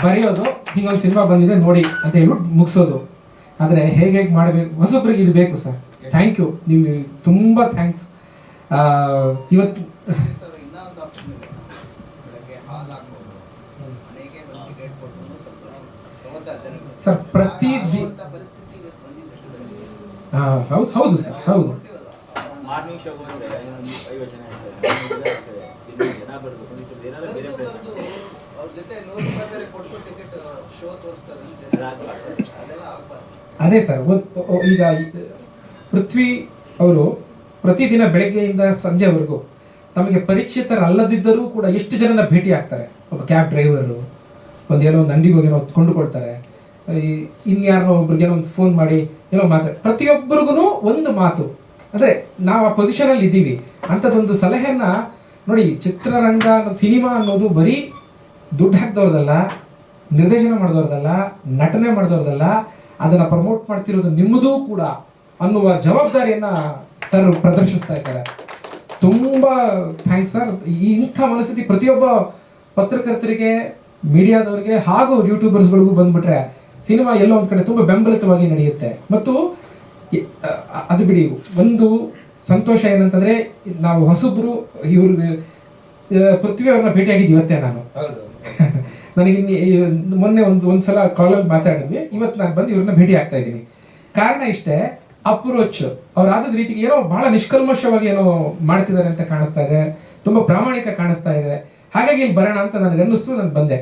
ಬರೆಯೋದು, ಹಿಂಗೊಂದು ಸಿನಿಮಾ ಬಂದಿದೆ ನೋಡಿ ಅಂತ ಹೇಳ್ಬಿಟ್ಟು ಮುಗಿಸೋದು. ಆದರೆ ಹೇಗೆ ಮಾಡಬೇಕು, ಹೊಸೊಬ್ರಿಗೆ ಇದು ಬೇಕು ಸರ್. ಥ್ಯಾಂಕ್ ಯು, ನಿಮಗೆ ತುಂಬ ಥ್ಯಾಂಕ್ಸ್. ಇವತ್ತು ಸರ್ ಹೌದು ಹೌದು ಸರ್, ಹೌದು. ಮಾರ್ನಿಂಗ್ ಶೋ ಬಂದ್ರೆ 50 ಜನ ಇರ್ತಾರೆ, ಸಿನಿಮಾ ಜನ ಬರ್ಬೇಕು ಏನಾದ್ರು ಬೇರೆ ಅವ್ರ ಜೊತೆ 100 ರೂಪಾಯಿ ಬೇರೆ ಕೊಟ್ಟು ಟಿಕೆಟ್ ಶೋ ತೋರಿಸ್ತಾರೆ, ಅದೆಲ್ಲ ಆಗಬಾರ್ದು. ಅದೇ ಸರ್, ಈಗ ಪೃಥ್ವಿ ಅವರು ಪ್ರತಿದಿನ ಬೆಳಗ್ಗೆಯಿಂದ ಸಂಜೆವರೆಗೂ ತಮಗೆ ಪರಿಚಿತರಲ್ಲದಿದ್ದರೂ ಕೂಡ ಎಷ್ಟು ಜನನ ಭೇಟಿ ಆಗ್ತಾರೆ. ಒಬ್ಬ ಕ್ಯಾಬ್ ಡ್ರೈವರು ಒಂದೇನೋ ಒಂದು ಅಂಗಡಿಗೆ ಹೋಗಿ ಏನೋ ಕೊಂಡುಕೊಳ್ತಾರೆ, ಇನ್ಯಾರನ್ನೋ ಒಬ್ರಿಗೇನೋ ಒಂದು ಫೋನ್ ಮಾಡಿ ಏನೋ ಮಾತಾಡ್ತಾರೆ. ಪ್ರತಿಯೊಬ್ಬರಿಗೂ ಒಂದು ಮಾತು ಅಂದರೆ ನಾವು ಆ ಪೊಸಿಷನಲ್ಲಿ ಇದ್ದೀವಿ ಅಂಥದ್ದೊಂದು ಸಲಹೆಯನ್ನು ನೋಡಿ. ಚಿತ್ರರಂಗ ಸಿನಿಮಾ ಅನ್ನೋದು ಬರೀ ದುಡ್ಡು ಹಾಕ್ದವ್ರದಲ್ಲ, ನಿರ್ದೇಶನ ಮಾಡಿದವ್ರದಲ್ಲ, ನಟನೆ ಮಾಡಿದವ್ರದಲ್ಲ, ಅದನ್ನು ಪ್ರಮೋಟ್ ಮಾಡ್ತಿರೋದು ನಿಮ್ಮದೂ ಕೂಡ ಅನ್ನುವ ಜವಾಬ್ದಾರಿಯನ್ನು ಸರ್ ಪ್ರದರ್ಶಿಸ್ತಾ ಇದ್ದಾರೆ. ತುಂಬ ಥ್ಯಾಂಕ್ಸ್ ಸರ್. ಇಂಥ ಮನಸ್ಥಿತಿ ಪ್ರತಿಯೊಬ್ಬ ಪತ್ರಕರ್ತರಿಗೆ, ಮೀಡಿಯಾದವರಿಗೆ ಹಾಗೂ ಯೂಟ್ಯೂಬರ್ಸ್ಗಳಿಗೂ ಬಂದ್ಬಿಟ್ರೆ ಸಿನಿಮಾ ಎಲ್ಲೋ ಒಂದು ಕಡೆ ತುಂಬ ಬೆಂಬಲಿತವಾಗಿ ನಡೆಯುತ್ತೆ. ಮತ್ತು ಅದು ಬಿಡಿ, ಒಂದು ಸಂತೋಷ ಏನಂತಂದರೆ ನಾವು ಹೊಸಬ್ರು ಇವ್ರಿಗೆ ಪೃಥ್ವಿ ಅವ್ರನ್ನ ಭೇಟಿಯಾಗಿದ್ದು ಇವತ್ತೇ ನಾನು. ನನಗೆ ಮೊನ್ನೆ ಒಂದ್ಸಲ ಕಾಲಲ್ಲಿ ಮಾತಾಡಿದ್ವಿ, ಇವತ್ತು ನಾನು ಬಂದು ಇವ್ರನ್ನ ಭೇಟಿ ಆಗ್ತಾ ಇದ್ದೀನಿ. ಕಾರಣ ಇಷ್ಟೇ, ಅಪ್ರೋಚ್ ಅವ್ರು ಆದ ರೀತಿಗೆ ಏನೋ ಬಹಳ ನಿಷ್ಕಲ್ಮಶವಾಗಿ ಏನೋ ಮಾಡ್ತಿದ್ದಾರೆ ಅಂತ ಕಾಣಿಸ್ತಾ ಇದೆ, ತುಂಬ ಪ್ರಾಮಾಣಿಕ ಕಾಣಿಸ್ತಾ ಇದೆ. ಹಾಗಾಗಿ ಇಲ್ಲಿ ಬರೋಣ ಅಂತ ನನಗೆ ಅನ್ನಿಸ್ತು, ನಾನು ಬಂದೆ.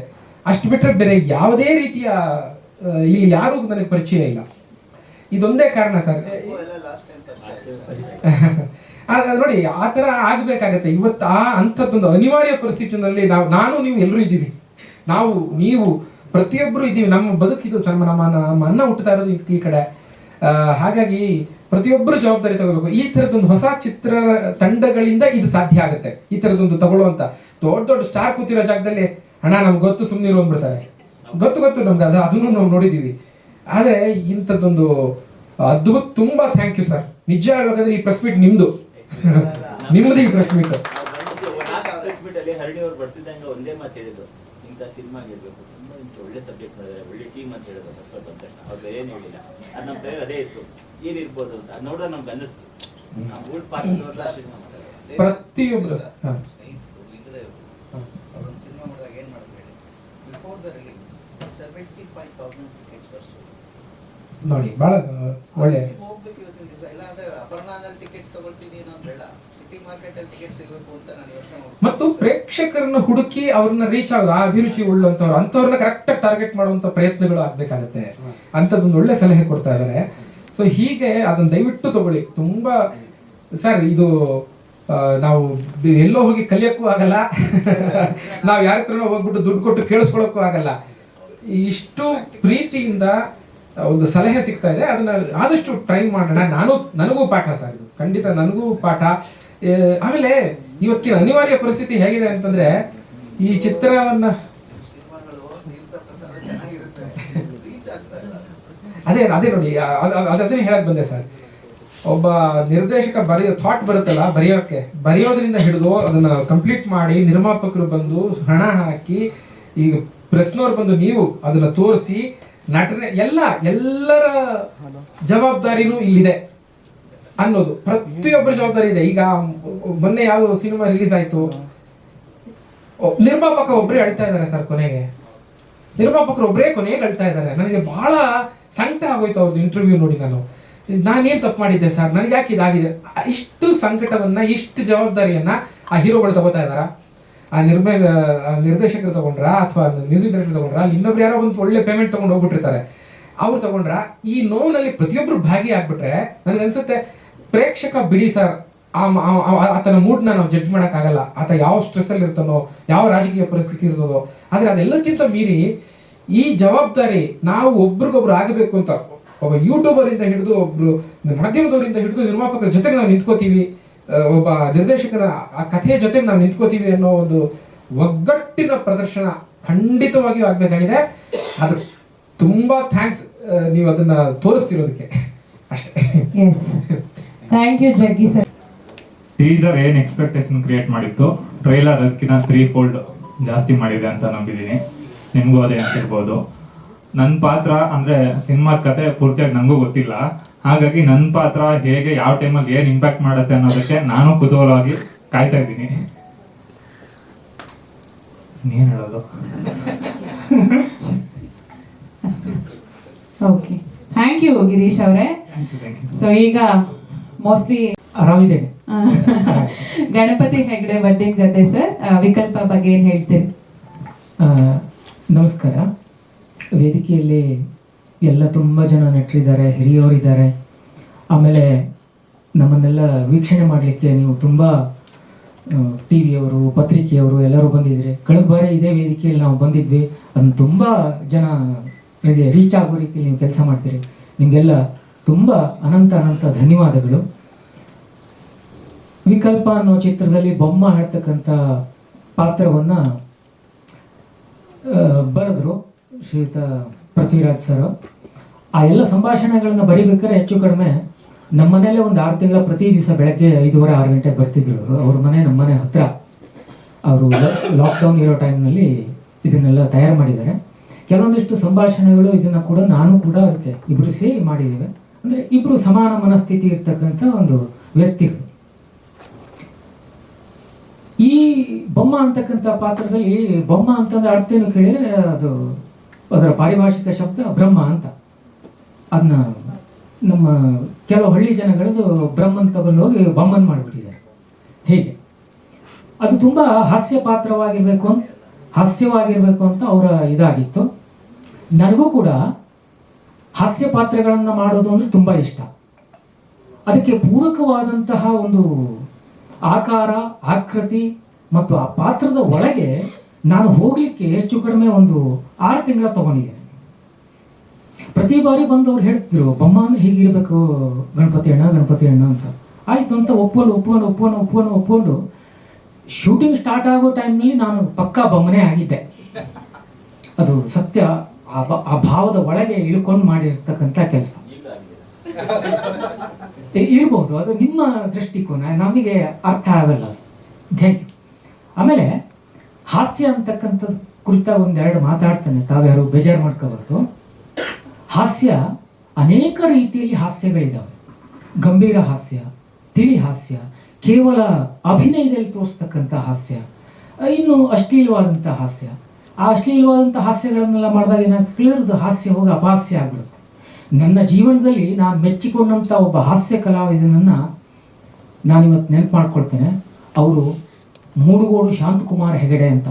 ಅಷ್ಟು ಬಿಟ್ಟರೆ ಬೇರೆ ಯಾವುದೇ ರೀತಿಯ ಇಲ್ಲಿ ಯಾರೂ ನನಗೆ ಪರಿಚಯ ಇಲ್ಲ. ಇದೊಂದೇ ಕಾರಣ ಸರ್. ನೋಡಿ, ಆ ಥರ ಆಗಬೇಕಾಗತ್ತೆ. ಇವತ್ತು ಅಂಥದ್ದೊಂದು ಅನಿವಾರ್ಯ ಪರಿಸ್ಥಿತಿನಲ್ಲಿ ನಾನು ನೀವು ಎಲ್ಲರೂ ಇದ್ದೀವಿ, ನೀವು ಪ್ರತಿಯೊಬ್ಬರು ಇದ್ದೀವಿ. ನಮ್ಮ ಬದುಕಿದು ನಮ್ಮ ಅನ್ನ ಹುಟ್ಟುತ್ತಾ ಇರೋದು ಈ ಕಡೆ. ಹಾಗಾಗಿ ಪ್ರತಿಯೊಬ್ಬರು ಜವಾಬ್ದಾರಿ ತಗೋಬೇಕು. ಈ ಥರದೊಂದು ಹೊಸ ಚಿತ್ರ ತಂಡಗಳಿಂದ ಇದು ಸಾಧ್ಯ ಆಗುತ್ತೆ. ಈ ಥರದೊಂದು ತಗೊಳ್ಳುವಂತ ದೊಡ್ಡ ಸ್ಟಾರ್ ಕೂತಿರೋ ಜಾಗದಲ್ಲಿ ಹಣ ನಮ್ಗೆ ಗೊತ್ತು ಸುಮ್ಮನಿರು ಅಂದ್ಬಿಡ್ತಾರೆ. ಗೊತ್ತು ನಮ್ಗೆ ಅದನ್ನು ನಾವು ನೋಡಿದ್ದೀವಿ. ಆದರೆ ಇಂಥದ್ದೊಂದು ಅದ್ಭುತ. ತುಂಬ ಥ್ಯಾಂಕ್ ಯು ಸರ್. ನಿಜ ಹೇಳ್ಬೇಕಂದ್ರೆ ಈ ಪ್ರೆಸ್ ಮೀಟ್ ನಿಮ್ಮದು ಈ ಪ್ರೆಸ್ ಮೀಟ್. ಹರಡಿ ಅವ್ರು ಬರ್ತಿದ್ದಂಗೆ ಒಂದೇ ಮಾತು ಹೇಳಿದ್ರು, ಇಂಥ ಸಿನಿಮಾ ಗೆಲ್ಬೇಕು, ತುಂಬಾ ಒಳ್ಳೆ ಸಬ್ಜೆಕ್ಟ್ ಮಾಡಿದ್ದಾರೆ, ಒಳ್ಳೆ ಟೀಮ್ ಅಂತ ಹೇಳಿದ್ರು. ಫಸ್ಟ್ ಬಂದ ತಕ್ಷಣ ಅವ್ರು ಬೇರೆ ಏನು ಹೇಳಿಲ್ಲ, ಅದು ನಮ್ಮ ಪ್ರಯೋಗ ಅದೇ ಇತ್ತು, ಏನಿರ್ಬೋದು ಅಂತ. ಅದು ನೋಡಿದ್ರೆ ನಮ್ಗೆ ಅನ್ನಿಸ್ತು. ನಾವು ಊಟ ಪ್ರತಿಯೊಬ್ಬರು ಅವ್ರೊಂದು ಸಿನಿಮಾ ಮಾಡಿದಾಗ ಏನು ಮಾಡಿದ್ರು ಹೇಳಿ, ಬಿಫೋರ್ ದ ರಿಲೀಸ್ 75,000 ಟಿಕೆಟ್ಸ್ ಬರ್ಸು ನೋಡಿ. ಬಹಳ ಒಳ್ಳೆ ಹೋಗ್ಬೇಕು ಇವತ್ತಿನ ದಿವಸ. ಇಲ್ಲ ಅಂದ್ರೆ ಅಪರ್ಣಾದಲ್ಲಿ ಟಿಕೆಟ್ ತಗೊಳ್ತೀನಿ ಅನ್ನೋದು ಬೇಡ, ಸಿಟಿ ಮಾರ್ಕೆಟ್ ಅಲ್ಲಿ ಟಿಕೆಟ್ ಸಿಗಬೇಕು ಅಂತ ನಾನು ಯೋಚನೆ ಮಾಡ್ತೀನಿ. ಮತ್ತು ಪ್ರೇಕ್ಷಕರನ್ನ ಹುಡುಕಿ ಅವ್ರನ್ನ ರೀಚ್ ಆಗೋದು, ಆ ಅಭಿರುಚಿ ಉಳ್ಳಂತವ್ರು ಅಂಥವ್ರನ್ನ ಕರೆಕ್ಟಾಗಿ ಟಾರ್ಗೆಟ್ ಮಾಡುವಂತ ಪ್ರಯತ್ನಗಳು ಆಗ್ಬೇಕಾಗತ್ತೆ. ಅಂಥದ್ದೊಂದು ಒಳ್ಳೆ ಸಲಹೆ ಕೊಡ್ತಾ ಇದ್ದಾರೆ. ಸೊ ಹೀಗೆ ಅದನ್ನ ದಯವಿಟ್ಟು ತಗೊಳ್ಳಿ. ತುಂಬಾ ಸರ್, ಇದು ನಾವು ಎಲ್ಲೋ ಹೋಗಿ ಕಲಿಯೋಕ್ಕೂ ಆಗಲ್ಲ, ನಾವು ಯಾರ ಹತ್ರನೋ ಹೋಗ್ಬಿಟ್ಟು ದುಡ್ಡು ಕೊಟ್ಟು ಕೇಳಿಸ್ಕೊಳ್ಳೋಕ್ಕೂ ಆಗಲ್ಲ. ಇಷ್ಟು ಪ್ರೀತಿಯಿಂದ ಒಂದು ಸಲಹೆ ಸಿಗ್ತಾ ಇದೆ, ಅದನ್ನ ಆದಷ್ಟು ಟ್ರೈ ಮಾಡೋಣ. ನನಗೂ ಪಾಠ ಸರ್, ಇದು ಖಂಡಿತ ನನಗೂ ಪಾಠ. ಆಮೇಲೆ ಇವತ್ತಿನ ಅನಿವಾರ್ಯ ಪರಿಸ್ಥಿತಿ ಹೇಗಿದೆ ಅಂತಂದ್ರೆ, ಈ ಚಿತ್ರವನ್ನ ಅದೇ ನೋಡಿ, ಅದನ್ನೇ ಹೇಳಕ್ ಬಂದೆ ಸರ್. ಒಬ್ಬ ನಿರ್ದೇಶಕ ಥಾಟ್ ಬರುತ್ತಲ್ಲ, ಬರೆಯೋದ್ರಿಂದ ಹಿಡಿದು ಅದನ್ನ ಕಂಪ್ಲೀಟ್ ಮಾಡಿ ನಿರ್ಮಾಪಕರು ಬಂದು ಹಣ ಹಾಕಿ, ಈಗ ಪ್ರೆಸ್ನವ್ರು ಬಂದು ನೀವು ಅದನ್ನ ತೋರಿಸಿ, ನಟನೆ ಎಲ್ಲರ ಜವಾಬ್ದಾರಿನೂ ಇಲ್ಲಿದೆ ಅನ್ನೋದು, ಪ್ರತಿಯೊಬ್ಬರ ಜವಾಬ್ದಾರಿ ಇದೆ. ಈಗ ಮೊನ್ನೆ ಯಾವ ಸಿನಿಮಾ ರಿಲೀಸ್ ಆಯ್ತು, ನಿರ್ಮಾಪಕ ಒಬ್ಬರೇ ಅಳ್ತಾ ಇದ್ದಾರೆ ಸರ್. ನಿರ್ಮಾಪಕರು ಒಬ್ಬರೇ ಕೊನೆಗೆ ಅಳ್ತಾ ಇದ್ದಾರೆ. ನನಗೆ ಬಹಳ ಸಂಕಟ ಆಗೋಯ್ತು ಅವ್ರದ್ದು ಇಂಟರ್ವ್ಯೂ ನೋಡಿ. ನಾನೇನು ತಪ್ಪು ಮಾಡಿದ್ದೆ ಸರ್, ನನಗೆ ಯಾಕೆ ಇದಾಗಿದೆ? ಇಷ್ಟು ಸಂಕಟವನ್ನ, ಇಷ್ಟು ಜವಾಬ್ದಾರಿಯನ್ನ ಆ ಹೀರೋಗಳು ತಗೋತಾ ಇದಾರ, ಆ ನಿರ್ದೇಶಕರು ತಗೊಂಡ್ರ, ಅಥವಾ ಮ್ಯೂಸಿಕ್ ಡೈರೆಕ್ಟರ್ ತಗೊಂಡ್ರ, ಅಲ್ಲಿ ಇನ್ನೊಬ್ರು ಯಾರೋ ಒಂದು ಒಳ್ಳೆ ಪೇಮೆಂಟ್ ತಗೊಂಡು ಹೋಗ್ಬಿಟ್ಟಿರ್ತಾರೆ, ಅವ್ರು ತಗೊಂಡ್ರ. ಈ ನೋವಿನಲ್ಲಿ ಪ್ರತಿಯೊಬ್ರು ಭಾಗಿಯಾಗ್ಬಿಟ್ರೆ ನನಗನ್ಸುತ್ತೆ ಪ್ರೇಕ್ಷಕ ಬಿಡಿ ಸರ್, ಆತನ ಮೂಡ್ನ ನಾವು ಜಡ್ಜ್ ಮಾಡೋಕ್ಕಾಗಲ್ಲ. ಆತ ಯಾವ ಸ್ಟ್ರೆಸ್ ಅಲ್ಲಿ ಇರ್ತಾನೋ, ಯಾವ ರಾಜಕೀಯ ಪರಿಸ್ಥಿತಿ ಇರ್ತದೋ. ಆದ್ರೆ ಅದೆಲ್ಲಕ್ಕಿಂತ ಮೀರಿ ಈ ಜವಾಬ್ದಾರಿ ನಾವು ಒಬ್ರಿಗೊಬ್ರು ಆಗಬೇಕು ಅಂತ, ಒಬ್ಬ ಯೂಟ್ಯೂಬರ್ ಇಂದ ಹಿಡಿದು, ಒಬ್ರು ಮಾಧ್ಯಮದವರಿಂದ ಹಿಡಿದು ನಿರ್ಮಾಪಕರ ಜೊತೆಗೆ ನಾವು ನಿಂತ್ಕೋತೀವಿ, ಒಬ್ಬ ನಿರ್ದೇಶಕನ ಆ ಕಥೆಯ ಜೊತೆಗೆ ನಾವು ನಿಂತ್ಕೋತೀವಿ ಅನ್ನೋ ಒಂದು ಒಗ್ಗಟ್ಟಿನ ಪ್ರದರ್ಶನ ಖಂಡಿತವಾಗಿಯೂ ಆಗ್ಬೇಕಾಗಿದೆ. ಅದು ತುಂಬಾ ಥ್ಯಾಂಕ್ಸ್, ನೀವು ಅದನ್ನ ತೋರಿಸ್ತಿರೋದಕ್ಕೆ ಅಷ್ಟೇ. ಎಸ್, ಥ್ಯಾಂಕ್ ಯು ಜಗ್ಗಿ ಸರ್. ಟೀಸರ್ ಏನ್ ಎಕ್ಸ್ಪೆಕ್ಟೇಷನ್ ಕ್ರಿಯೇಟ್ ಮಾಡಿತ್ತು, ಟ್ರೈಲರ್ ಅದಕ್ಕಿಂತ 3 fold ಜಾಸ್ತಿ ಮಾಡಿದೆ ಅಂತ ನಂಬಿದ್ದೀನಿ. ನಿಮಗೂ ಅದೇ ಅನ್ಸಿರ್ಬೋದು. ನನ್ನ ಪಾತ್ರ ಅಂದ್ರೆ ಸಿನಿಮಾದ ಕತೆ ಪೂರ್ತಿಯಾಗಿ ನನಗೂ ಗೊತ್ತಿಲ್ಲ, ಹಾಗಾಗಿ ನನ್ನ ಪಾತ್ರ ಹೇಗೆ, ಯಾವ ಟೈಮಲ್ಲಿ ಏನ್ ಇಂಪ್ಯಾಕ್ಟ್ ಮಾಡುತ್ತೆ ಅನ್ನೋದಕ್ಕೆ ನಾನು ಕುತೂಹಲವಾಗಿ ಕಾಯ್ತಾ ಇದ್ದೀನಿ. ನೀನ್ ಹೇಳೋದು? ಓಕೆ, ಥ್ಯಾಂಕ್ ಯು ಗಿರೀಶ್ ಅವರೇ. ಸೊ ಈಗ ಮೋಸ್ಟ್ಲಿ ಆರಾಮಿದ್ದೇನೆ. ಗಣಪತಿ ಹೆಗ್ಡೆ ವಡ್ಡಿನ ಗದ್ದೆ ಸರ್, ವಿಕಲ್ಪ ಬಗ್ಗೆ ಏನು ಹೇಳ್ತೀರಿ? ನಮಸ್ಕಾರ. ವೇದಿಕೆಯಲ್ಲಿ ಎಲ್ಲ ತುಂಬ ಜನ ನಟರಿದ್ದಾರೆ, ಹಿರಿಯವರಿದ್ದಾರೆ. ಆಮೇಲೆ ನಮ್ಮನ್ನೆಲ್ಲ ವೀಕ್ಷಣೆ ಮಾಡಲಿಕ್ಕೆ ನೀವು ತುಂಬ ಟಿ ವಿಯವರು, ಪತ್ರಿಕೆಯವರು ಎಲ್ಲರೂ ಬಂದಿದ್ರಿ. ಕಳೆದ ಬಾರಿ ಇದೇ ವೇದಿಕೆಯಲ್ಲಿ ನಾವು ಬಂದಿದ್ವಿ. ಅದನ್ನು ತುಂಬ ಜನರಿಗೆ ರೀಚ್ ಆಗೋ ರೀತಿಯಲ್ಲಿ ನೀವು ಕೆಲಸ ಮಾಡ್ತೀರಿ. ನಿಮಗೆಲ್ಲ ತುಂಬ ಅನಂತ ಧನ್ಯವಾದಗಳು. ವಿಕಲ್ಪ ಅನ್ನೋ ಚಿತ್ರದಲ್ಲಿ ಬೊಮ್ಮ ಹೇಳ್ತಕ್ಕಂಥ ಪಾತ್ರವನ್ನು ಬರೆದ್ರು ಶ್ರೀಯುತ ಪೃಥ್ವಿರಾಜ್ ಸರ್. ಆ ಎಲ್ಲ ಸಂಭಾಷಣೆಗಳನ್ನು ಬರಿಬೇಕಾದ್ರೆ ಹೆಚ್ಚು ಕಡಿಮೆ ನಮ್ಮನೇಲೆ ಒಂದು 6 ತಿಂಗಳ ಪ್ರತಿ ದಿವಸ ಬೆಳಗ್ಗೆ 5:30, 6 ಗಂಟೆಗೆ ಬರ್ತಿದ್ರು ಅವರು. ಅವ್ರ ಮನೆ ನಮ್ಮ ಮನೆ ಹತ್ರ. ಅವರು ಲಾಕ್ಡೌನ್ ಇರೋ ಟೈಮ್ನಲ್ಲಿ ಇದನ್ನೆಲ್ಲ ತಯಾರು ಮಾಡಿದ್ದಾರೆ. ಕೆಲವೊಂದಿಷ್ಟು ಸಂಭಾಷಣೆಗಳು ಇದನ್ನು ಕೂಡ ನಾನು ಕೂಡ ಅದಕ್ಕೆ ಇಬ್ಬರು ಸೇರಿ ಮಾಡಿದ್ದೇವೆ. ಅಂದರೆ ಇಬ್ಬರು ಸಮಾನ ಮನಸ್ಥಿತಿ ಇರ್ತಕ್ಕಂಥ ಒಂದು ವ್ಯಕ್ತಿಗಳು. ಈ ಬೊಮ್ಮ ಅಂತಕ್ಕಂಥ ಪಾತ್ರದಲ್ಲಿ ಬೊಮ್ಮ ಅಂತಂದ್ರೆ ಅರ್ಥ ಏನು ಕೇಳಿದ್ರೆ ಅದು ಅದರ ಪಾರಿಭಾಷಿಕ ಶಬ್ದ ಬ್ರಹ್ಮ ಅಂತ. ಅದನ್ನ ನಮ್ಮ ಕೆಲವು ಹಳ್ಳಿ ಜನಗಳದು ಬ್ರಹ್ಮನ್ ತಗೊಂಡೋಗಿ ಬೊಮ್ಮನ್ ಮಾಡಿಬಿಟ್ಟಿದ್ದಾರೆ. ಹೇಗೆ ಅದು ತುಂಬ ಹಾಸ್ಯವಾಗಿರಬೇಕು ಅಂತ ಅವರ ಇದಾಗಿತ್ತು. ನನಗೂ ಕೂಡ ಹಾಸ್ಯ ಪಾತ್ರಗಳನ್ನು ಮಾಡೋದು ಅಂದರೆ ತುಂಬ ಇಷ್ಟ. ಅದಕ್ಕೆ ಪೂರಕವಾದಂತಹ ಒಂದು ಆಕಾರ, ಆಕೃತಿ ಮತ್ತು ಆ ಪಾತ್ರದ ಒಳಗೆ ನಾನು ಹೋಗಲಿಕ್ಕೆ ಹೆಚ್ಚು ಕಡಿಮೆ ಒಂದು 6 ತಿಂಗಳ ತಗೊಂಡಿದ್ದೇನೆ. ಪ್ರತಿ ಬಾರಿ ಬಂದು ಅವ್ರು ಹೇಳ್ತಿದ್ರು ಬೊಮ್ಮ ಅಂದ್ರೆ ಹೀಗಿರ್ಬೇಕು ಗಣಪತಿ ಅಣ್ಣ ಅಂತ. ಆಯ್ತು ಅಂತ ಒಪ್ಕೊಂಡು ಶೂಟಿಂಗ್ ಸ್ಟಾರ್ಟ್ ಆಗೋ ಟೈಮ್ನಲ್ಲಿ ನಾನು ಪಕ್ಕಾ ಬೊಮ್ಮನೆ ಆಗಿದ್ದೆ. ಅದು ಸತ್ಯ. ಆ ಭಾವದ ಒಳಗೆ ಇಳ್ಕೊಂಡು ಮಾಡಿರ್ತಕ್ಕಂಥ ಕೆಲಸ ಇರ್ಬೋದು. ಅದು ನಿಮ್ಮ ದೃಷ್ಟಿಕೋನ, ನಮಗೆ ಅರ್ಥ ಆಗಲ್ಲ. Thank you. ಆಮೇಲೆ ಹಾಸ್ಯ ಅಂತಕ್ಕಂಥ ಕುರಿತ 1-2 ಮಾತಾಡ್ತಾನೆ, ತಾವ್ಯಾರು ಬೇಜಾರು ಮಾಡ್ಕೋಬಾರ್ದು. ಹಾಸ್ಯ ಅನೇಕ ರೀತಿಯಲ್ಲಿ ಹಾಸ್ಯಗಳಿದ್ದಾವೆ. ಗಂಭೀರ ಹಾಸ್ಯ, ತಿಳಿ ಹಾಸ್ಯ, ಕೇವಲ ಅಭಿನಯದಲ್ಲಿ ತೋರಿಸ್ತಕ್ಕಂಥ ಹಾಸ್ಯ, ಇನ್ನು ಅಶ್ಲೀಲವಾದಂಥ ಹಾಸ್ಯ. ಆ ಅಶ್ಲೀಲವಾದಂಥ ಹಾಸ್ಯಗಳನ್ನೆಲ್ಲ ಮಾಡಿದಾಗ ಏನಾಗ್ತದೆ, ಕೇಳಿರೋದು ಹಾಸ್ಯ ಹೋಗಿ ಅಪಹಾಸ್ಯ ಆಗ್ಬಿಡುತ್ತೆ. ನನ್ನ ಜೀವನದಲ್ಲಿ ನಾನು ಮೆಚ್ಚಿಕೊಂಡಂಥ ಒಬ್ಬ ಹಾಸ್ಯ ಕಲಾವಿದನನ್ನು ನಾನಿವತ್ತು ನೆನಪು ಮಾಡ್ಕೊಳ್ತೇನೆ. ಅವರು ಮೂಡುಗೋಡು ಶಾಂತಕುಮಾರ್ ಹೆಗಡೆ ಅಂತ.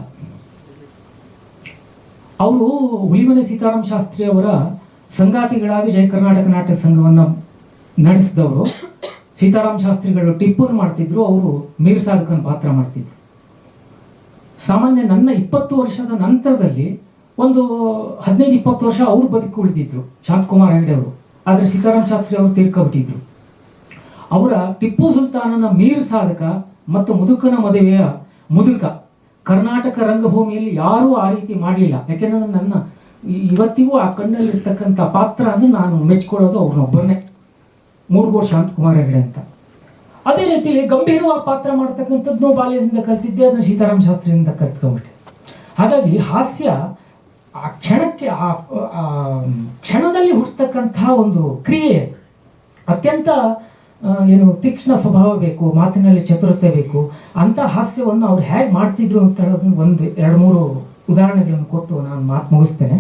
ಅವರು ಹುಲಿಮನೆ ಸೀತಾರಾಮ ಶಾಸ್ತ್ರಿ ಅವರ ಸಂಗಾತಿಗಳಾಗಿ ಜಯ ಕರ್ನಾಟಕ ನಾಟಕ ಸಂಘವನ್ನು ನಡೆಸಿದವರು. ಸೀತಾರಾಮ ಶಾಸ್ತ್ರಿಗಳು ಟಿಪ್ಪನ್ನು ಮಾಡ್ತಿದ್ರು, ಅವರು ಮೀರ್ ಸಾಧಕನ ಪಾತ್ರ ಮಾಡ್ತಿದ್ರು. ಸಾಮಾನ್ಯ ನನ್ನ 20 ವರ್ಷದ ನಂತರದಲ್ಲಿ ಒಂದು 15-20 ವರ್ಷ ಅವ್ರು ಬದುಕಿ ಉಳಿದಿದ್ರು ಶಾಂತಕುಮಾರ್ ಹೆಗಡೆ ಅವರು. ಆದರೆ ಸೀತಾರಾಮ ಶಾಸ್ತ್ರಿ ಅವರು ತೀರ್ಕೊಬಿಟ್ಟಿದ್ರು. ಅವರ ಟಿಪ್ಪು ಸುಲ್ತಾನನ ಮೀರ್ ಸಾಧಕ ಮತ್ತು ಮುದುಕನ ಮದುವೆಯ ಮುದುಕ ಕರ್ನಾಟಕ ರಂಗಭೂಮಿಯಲ್ಲಿ ಯಾರೂ ಆ ರೀತಿ ಮಾಡಲಿಲ್ಲ. ಯಾಕೆಂದ್ರೆ ನನ್ನ ಇವತ್ತಿಗೂ ಆ ಕಣ್ಣಲ್ಲಿರ್ತಕ್ಕಂಥ ಪಾತ್ರ ಅಂದ್ರೆ ನಾನು ಮೆಚ್ಕೊಳ್ಳೋದು ಅವ್ರನ್ನೊಬ್ಬರನ್ನೇ, ಮೂಡುಗೋಡು ಶಾಂತಕುಮಾರ್ ಹೆಗಡೆ ಅಂತ. ಅದೇ ರೀತಿಯಲ್ಲಿ ಗಂಭೀರವಾಗಿ ಪಾತ್ರ ಮಾಡ್ತಕ್ಕಂಥದ್ದು ಬಾಲ್ಯದಿಂದ ಕಲ್ತಿದ್ದೆ, ಅದನ್ನು ಸೀತಾರಾಮ ಶಾಸ್ತ್ರಿಯಿಂದ ಕಲ್ತ್ಕೊಂಡ್ಬಿಟ್ಟೆ. ಹಾಗಾಗಿ ಹಾಸ್ಯ ಆ ಕ್ಷಣಕ್ಕೆ ಆ ಕ್ಷಣದಲ್ಲಿ ಹುಟ್ಟತಕ್ಕಂತಹ ಒಂದು ಕ್ರಿಯೆ. ಅತ್ಯಂತ ಏನು ತೀಕ್ಷ್ಣ ಸ್ವಭಾವ ಬೇಕು, ಮಾತಿನಲ್ಲಿ ಚತುರತೆ ಬೇಕು. ಅಂಥ ಹಾಸ್ಯವನ್ನು ಅವ್ರು ಹೇಗೆ ಮಾಡ್ತಿದ್ರು ಅಂತ ಹೇಳೋದನ್ನು 1-2-3 ಉದಾಹರಣೆಗಳನ್ನು ಕೊಟ್ಟು ನಾನು ಮಾತು ಮುಗಿಸ್ತೇನೆ.